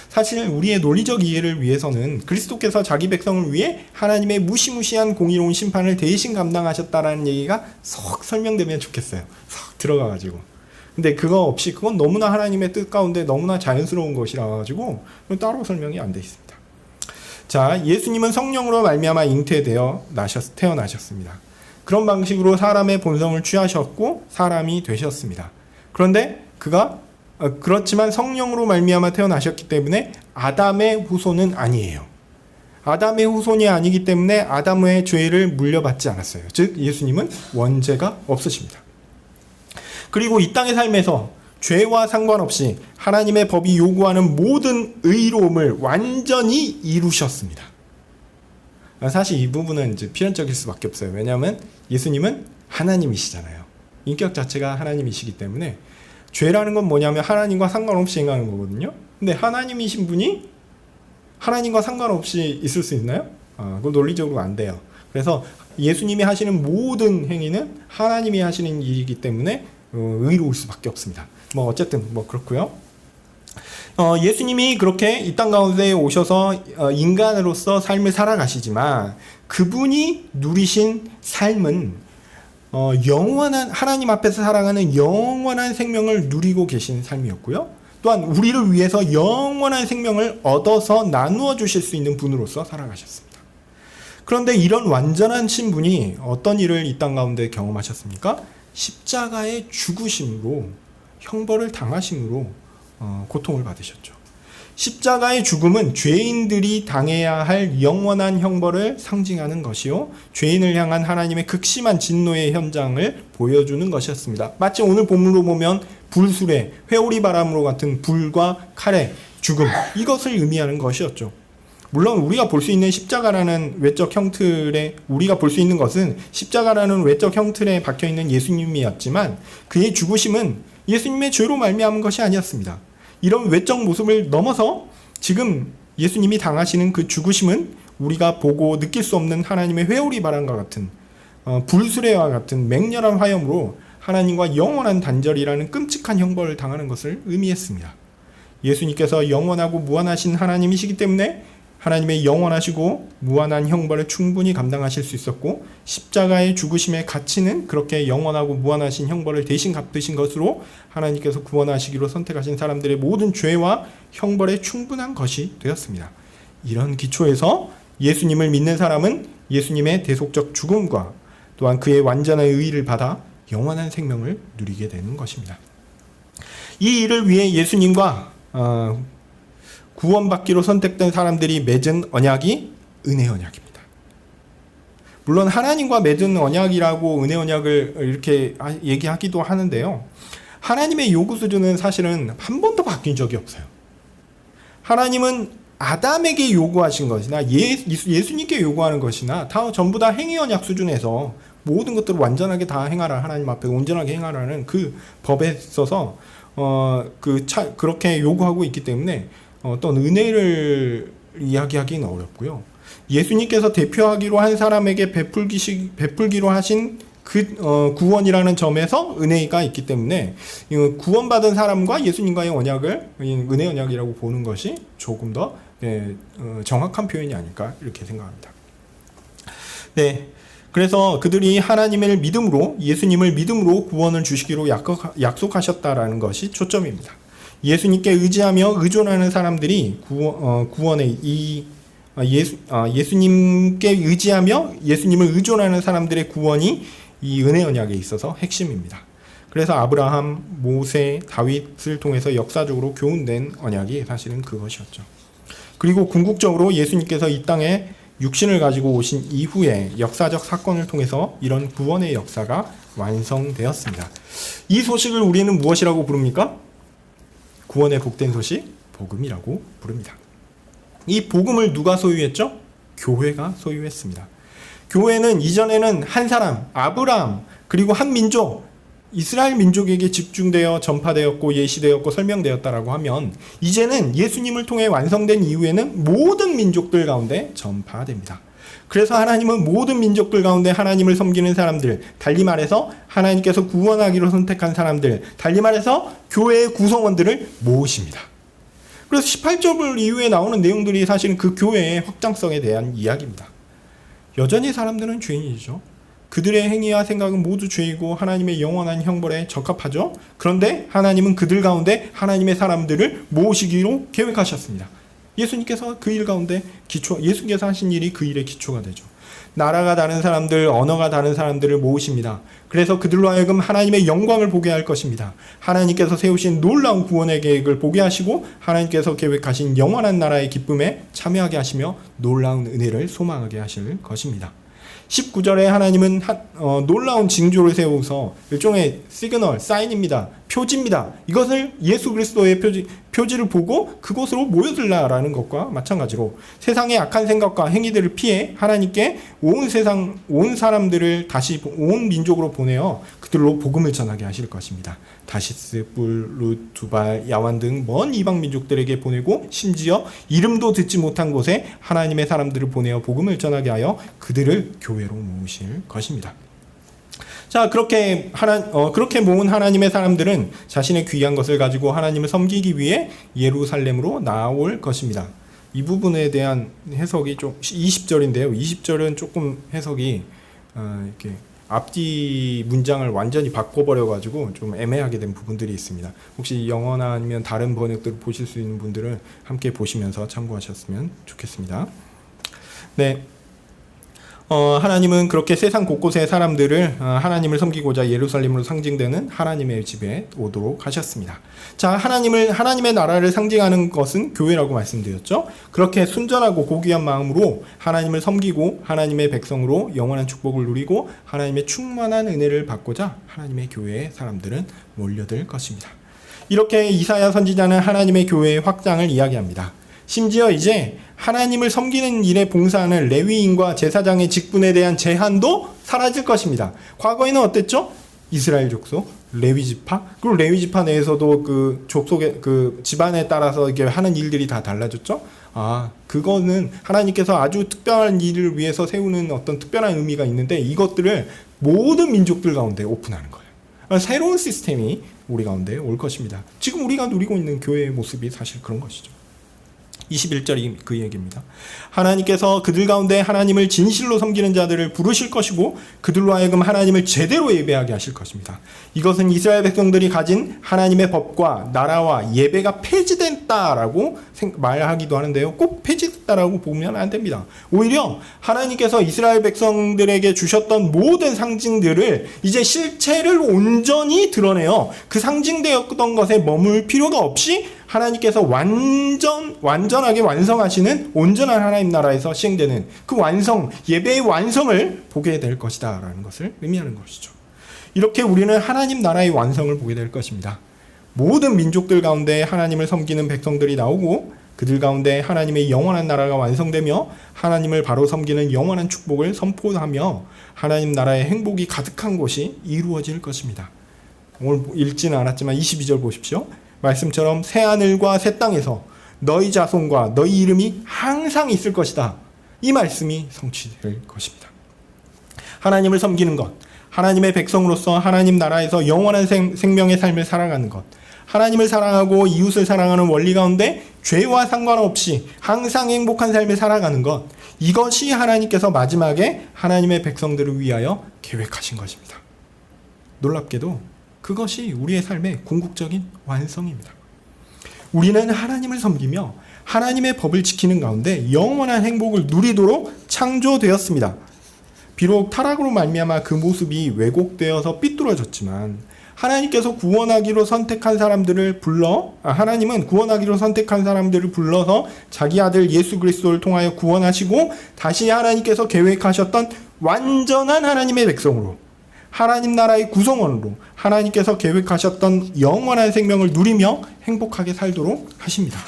사실 우리의 논리적 이해를 위해서는 그리스도께서 자기 백성을 위해 하나님의 무시무시한 공의로운 심판을 대신 감당하셨다라는 얘기가 쏙 설명되면 좋겠어요. 쏙 들어가가지고. 근데 그거 없이 그건 너무나 하나님의 뜻 가운데 너무나 자연스러운 것이라 가지고 따로 설명이 안 돼 있습니다. 자, 예수님은 성령으로 말미암아 잉태되어 태어나셨습니다. 그런 방식으로 사람의 본성을 취하셨고 사람이 되셨습니다. 그런데 그렇지만 성령으로 말미암아 태어나셨기 때문에 아담의 후손은 아니에요. 아담의 후손이 아니기 때문에 아담의 죄를 물려받지 않았어요. 즉 예수님은 원죄가 없으십니다. 그리고 이 땅의 삶에서 죄와 상관없이 하나님의 법이 요구하는 모든 의로움을 완전히 이루셨습니다. 사실 이 부분은 이제 필연적일 수밖에 없어요. 왜냐하면 예수님은 하나님이시잖아요. 인격 자체가 하나님이시기 때문에 죄라는 건 뭐냐면 하나님과 상관없이 행하는 거거든요. 근데 하나님이신 분이 하나님과 상관없이 있을 수 있나요? 그건 논리적으로 안 돼요. 그래서 예수님이 하시는 모든 행위는 하나님이 하시는 일이기 때문에 의로울 수밖에 없습니다. 어쨌든 그렇고요. 예수님이 그렇게 이 땅 가운데 오셔서 인간으로서 삶을 살아가시지만 그분이 누리신 삶은 영원한 하나님 앞에서 살아가는 영원한 생명을 누리고 계신 삶이었고요. 또한 우리를 위해서 영원한 생명을 얻어서 나누어 주실 수 있는 분으로서 살아가셨습니다. 그런데 이런 완전한 신분이 어떤 일을 이 땅 가운데 경험하셨습니까? 십자가의 죽으심으로 형벌을 당하심으로 고통을 받으셨죠. 십자가의 죽음은 죄인들이 당해야 할 영원한 형벌을 상징하는 것이요, 죄인을 향한 하나님의 극심한 진노의 현장을 보여주는 것이었습니다. 마치 오늘 본문으로 보면 불수레, 회오리 바람으로 같은 불과 칼의 죽음, 이것을 의미하는 것이었죠. 물론 우리가 볼 수 있는 십자가라는 외적 형틀에 우리가 볼 수 있는 것은 십자가라는 외적 형틀에 박혀있는 예수님이었지만 그의 죽으심은 예수님의 죄로 말미암은 것이 아니었습니다. 이런 외적 모습을 넘어서 지금 예수님이 당하시는 그 죽으심은 우리가 보고 느낄 수 없는 하나님의 회오리 바람과 같은 불수레와 같은 맹렬한 화염으로 하나님과 영원한 단절이라는 끔찍한 형벌을 당하는 것을 의미했습니다. 예수님께서 영원하고 무한하신 하나님이시기 때문에 하나님의 영원하시고 무한한 형벌을 충분히 감당하실 수 있었고, 십자가의 죽으심의 가치는 그렇게 영원하고 무한하신 형벌을 대신 갚으신 것으로 하나님께서 구원하시기로 선택하신 사람들의 모든 죄와 형벌에 충분한 것이 되었습니다. 이런 기초에서 예수님을 믿는 사람은 예수님의 대속적 죽음과 또한 그의 완전한 의의를 받아 영원한 생명을 누리게 되는 것입니다. 이 일을 위해 예수님과 구원받기로 선택된 사람들이 맺은 언약이 은혜 언약입니다. 물론 하나님과 맺은 언약이라고 은혜 언약을 이렇게 얘기하기도 하는데요. 하나님의 요구 수준은 사실은 한 번도 바뀐 적이 없어요. 하나님은 아담에게 요구하신 것이나 예수님께 요구하는 것이나 다 전부 다 행위 언약 수준에서 모든 것들을 완전하게 다 행하라, 하나님 앞에 온전하게 행하라는 그 법에 있어서 그렇게 요구하고 있기 때문에 어떤 은혜를 이야기하기는 어렵고요. 예수님께서 대표하기로 한 사람에게 베풀기로 하신 그 구원이라는 점에서 은혜가 있기 때문에 구원받은 사람과 예수님과의 언약을 은혜 언약이라고 보는 것이 조금 더 정확한 표현이 아닐까 이렇게 생각합니다. 네, 그래서 그들이 하나님을 믿음으로, 예수님을 믿음으로 구원을 주시기로 약속하셨다라는 것이 초점입니다. 예수님께 의지하며 의존하는 사람들이 구원의 예수님께 의지하며 예수님을 의존하는 사람들의 구원이 이 은혜 언약에 있어서 핵심입니다. 그래서 아브라함, 모세, 다윗을 통해서 역사적으로 교훈된 언약이 사실은 그것이었죠. 그리고 궁극적으로 예수님께서 이 땅에 육신을 가지고 오신 이후에 역사적 사건을 통해서 이런 구원의 역사가 완성되었습니다. 이 소식을 우리는 무엇이라고 부릅니까? 구원의 복된 소식, 복음이라고 부릅니다. 이 복음을 누가 소유했죠? 교회가 소유했습니다. 교회는 이전에는 한 사람, 아브라함, 그리고 한 민족, 이스라엘 민족에게 집중되어 전파되었고 예시되었고 설명되었다라고 하면, 이제는 예수님을 통해 완성된 이후에는 모든 민족들 가운데 전파됩니다. 그래서 하나님은 모든 민족들 가운데 하나님을 섬기는 사람들, 달리 말해서 하나님께서 구원하기로 선택한 사람들, 달리 말해서 교회의 구성원들을 모으십니다. 그래서 18절 이후에 나오는 내용들이 사실은 그 교회의 확장성에 대한 이야기입니다. 여전히 사람들은 죄인이죠. 그들의 행위와 생각은 모두 죄이고 하나님의 영원한 형벌에 적합하죠. 그런데 하나님은 그들 가운데 하나님의 사람들을 모으시기로 계획하셨습니다. 예수님께서 그 일 가운데 예수님께서 하신 일이 그 일의 기초가 되죠. 나라가 다른 사람들, 언어가 다른 사람들을 모으십니다. 그래서 그들로 하여금 하나님의 영광을 보게 할 것입니다. 하나님께서 세우신 놀라운 구원의 계획을 보게 하시고 하나님께서 계획하신 영원한 나라의 기쁨에 참여하게 하시며 놀라운 은혜를 소망하게 하실 것입니다. 19절에 하나님은 놀라운 징조를 세우서 일종의 시그널, 사인입니다. 표지입니다. 이것을 예수 그리스도의 표지를 보고 그곳으로 모여들라라는 것과 마찬가지로 세상의 악한 생각과 행위들을 피해 하나님께 온 사람들을 다시 온 민족으로 보내어 그들로 복음을 전하게 하실 것입니다. 다시스, 뿔, 룻, 두발, 야완 등 먼 이방 민족들에게 보내고 심지어 이름도 듣지 못한 곳에 하나님의 사람들을 보내어 복음을 전하게 하여 그들을 교회로 모으실 것입니다. 자, 그렇게 모은 하나님의 사람들은 자신의 귀한 것을 가지고 하나님을 섬기기 위해 예루살렘으로 나올 것입니다. 이 부분에 대한 해석이 좀 20절인데요. 20절은 조금 해석이 이렇게 앞뒤 문장을 완전히 바꿔버려가지고 좀 애매하게 된 부분들이 있습니다. 혹시 영어나 아니면 다른 번역들을 보실 수 있는 분들은 함께 보시면서 참고하셨으면 좋겠습니다. 네. 하나님은 그렇게 세상 곳곳의 사람들을 하나님을 섬기고자 예루살렘으로 상징되는 하나님의 집에 오도록 하셨습니다. 자, 하나님의 나라를 상징하는 것은 교회라고 말씀드렸죠. 그렇게 순전하고 고귀한 마음으로 하나님을 섬기고 하나님의 백성으로 영원한 축복을 누리고 하나님의 충만한 은혜를 받고자 하나님의 교회의 사람들은 몰려들 것입니다. 이렇게 이사야 선지자는 하나님의 교회의 확장을 이야기합니다. 심지어 이제 하나님을 섬기는 일에 봉사하는 레위인과 제사장의 직분에 대한 제한도 사라질 것입니다. 과거에는 어땠죠? 이스라엘 족속, 레위 지파, 그리고 레위 지파 내에서도 그 족속의 그 집안에 따라서 이게 하는 일들이 다 달라졌죠? 그거는 하나님께서 아주 특별한 일을 위해서 세우는 어떤 특별한 의미가 있는데 이것들을 모든 민족들 가운데 오픈하는 거예요. 새로운 시스템이 우리 가운데 올 것입니다. 지금 우리가 누리고 있는 교회의 모습이 사실 그런 것이죠. 21절이 그 얘기입니다. 하나님께서 그들 가운데 하나님을 진실로 섬기는 자들을 부르실 것이고 그들로 하여금 하나님을 제대로 예배하게 하실 것입니다. 이것은 이스라엘 백성들이 가진 하나님의 법과 나라와 예배가 폐지됐다라고 말하기도 하는데요. 꼭 폐지됐다라고 보면 안 됩니다. 오히려 하나님께서 이스라엘 백성들에게 주셨던 모든 상징들을 이제 실체를 온전히 드러내어 그 상징되었던 것에 머물 필요가 없이 하나님께서 완전하게 완성하시는 온전한 하나님 나라에서 시행되는 그 예배의 완성을 보게 될 것이다 라는 것을 의미하는 것이죠. 이렇게 우리는 하나님 나라의 완성을 보게 될 것입니다. 모든 민족들 가운데 하나님을 섬기는 백성들이 나오고 그들 가운데 하나님의 영원한 나라가 완성되며 하나님을 바로 섬기는 영원한 축복을 선포하며 하나님 나라의 행복이 가득한 것이 이루어질 것입니다. 오늘 읽지는 않았지만 22절 보십시오. 말씀처럼 새하늘과 새 땅에서 너희 자손과 너희 이름이 항상 있을 것이다. 이 말씀이 성취될 것입니다. 하나님을 섬기는 것, 하나님의 백성으로서 하나님 나라에서 영원한 생명의 삶을 살아가는 것, 하나님을 사랑하고 이웃을 사랑하는 원리 가운데 죄와 상관없이 항상 행복한 삶을 살아가는 것, 이것이 하나님께서 마지막에 하나님의 백성들을 위하여 계획하신 것입니다. 놀랍게도 그것이 우리의 삶의 궁극적인 완성입니다. 우리는 하나님을 섬기며 하나님의 법을 지키는 가운데 영원한 행복을 누리도록 창조되었습니다. 비록 타락으로 말미암아 그 모습이 왜곡되어서 삐뚤어졌지만 하나님은 구원하기로 선택한 사람들을 불러서 자기 아들 예수 그리스도를 통하여 구원하시고 다시 하나님께서 계획하셨던 완전한 하나님의 백성으로, 하나님 나라의 구성원으로 하나님께서 계획하셨던 영원한 생명을 누리며 행복하게 살도록 하십니다.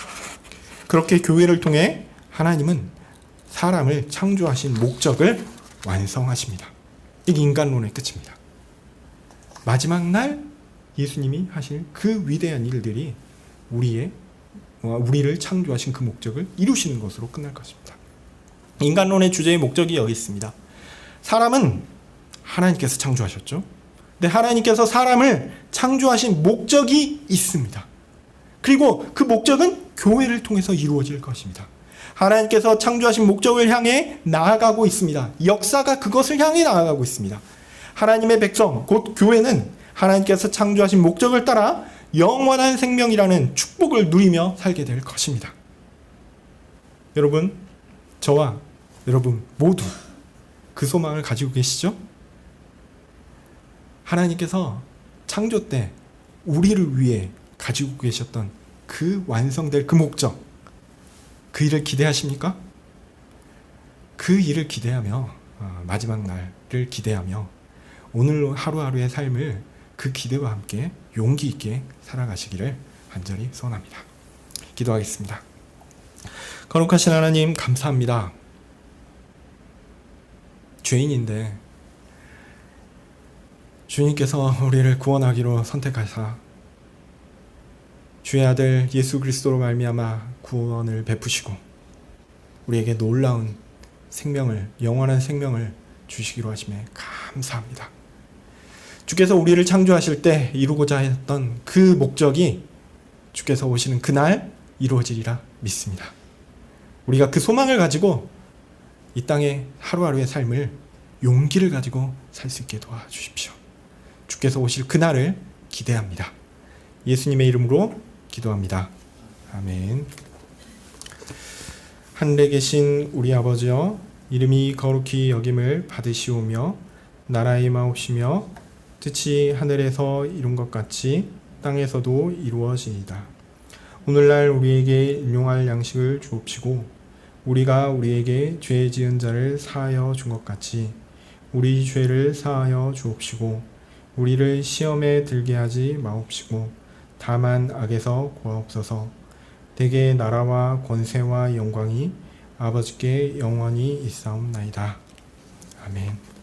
그렇게 교회를 통해 하나님은 사람을 창조하신 목적을 완성하십니다. 이게 인간론의 끝입니다. 마지막 날 예수님이 하실 그 위대한 일들이 우리를 창조하신 그 목적을 이루시는 것으로 끝날 것입니다. 인간론의 주제의 목적이 여기 있습니다. 사람은 하나님께서 창조하셨죠. 근데 하나님께서 사람을 창조하신 목적이 있습니다. 그리고 그 목적은 교회를 통해서 이루어질 것입니다. 하나님께서 창조하신 목적을 향해 나아가고 있습니다. 역사가 그것을 향해 나아가고 있습니다. 하나님의 백성, 곧 교회는 하나님께서 창조하신 목적을 따라 영원한 생명이라는 축복을 누리며 살게 될 것입니다. 여러분, 저와 여러분 모두 그 소망을 가지고 계시죠? 하나님께서 창조 때 우리를 위해 가지고 계셨던 그 완성될 그 목적, 그 일을 기대하십니까? 그 일을 기대하며 마지막 날을 기대하며 오늘 하루하루의 삶을 그 기대와 함께 용기 있게 살아가시기를 간절히 소원합니다. 기도하겠습니다. 거룩하신 하나님, 감사합니다. 죄인인데 주님께서 우리를 구원하기로 선택하사 주의 아들 예수 그리스도로 말미암아 구원을 베푸시고 우리에게 놀라운 생명을, 영원한 생명을 주시기로 하심에 감사합니다. 주께서 우리를 창조하실 때 이루고자 했던 그 목적이 주께서 오시는 그날 이루어지리라 믿습니다. 우리가 그 소망을 가지고 이 땅의 하루하루의 삶을 용기를 가지고 살 수 있게 도와주십시오. 주께서 오실 그날을 기대합니다. 예수님의 이름으로 기도합니다. 아멘. 하늘에 계신 우리 아버지여, 이름이 거룩히 여김을 받으시오며 나라의 임하옵시며 뜻이 하늘에서 이룬 것 같이 땅에서도 이루어지이다. 오늘날 우리에게 일용할 양식을 주옵시고 우리가 우리에게 죄 지은 자를 사하여 준 것 같이 우리 죄를 사하여 주옵시고 우리를 시험에 들게 하지 마옵시고 다만 악에서 구하옵소서. 대개 나라와 권세와 영광이 아버지께 영원히 있사옵나이다. 아멘.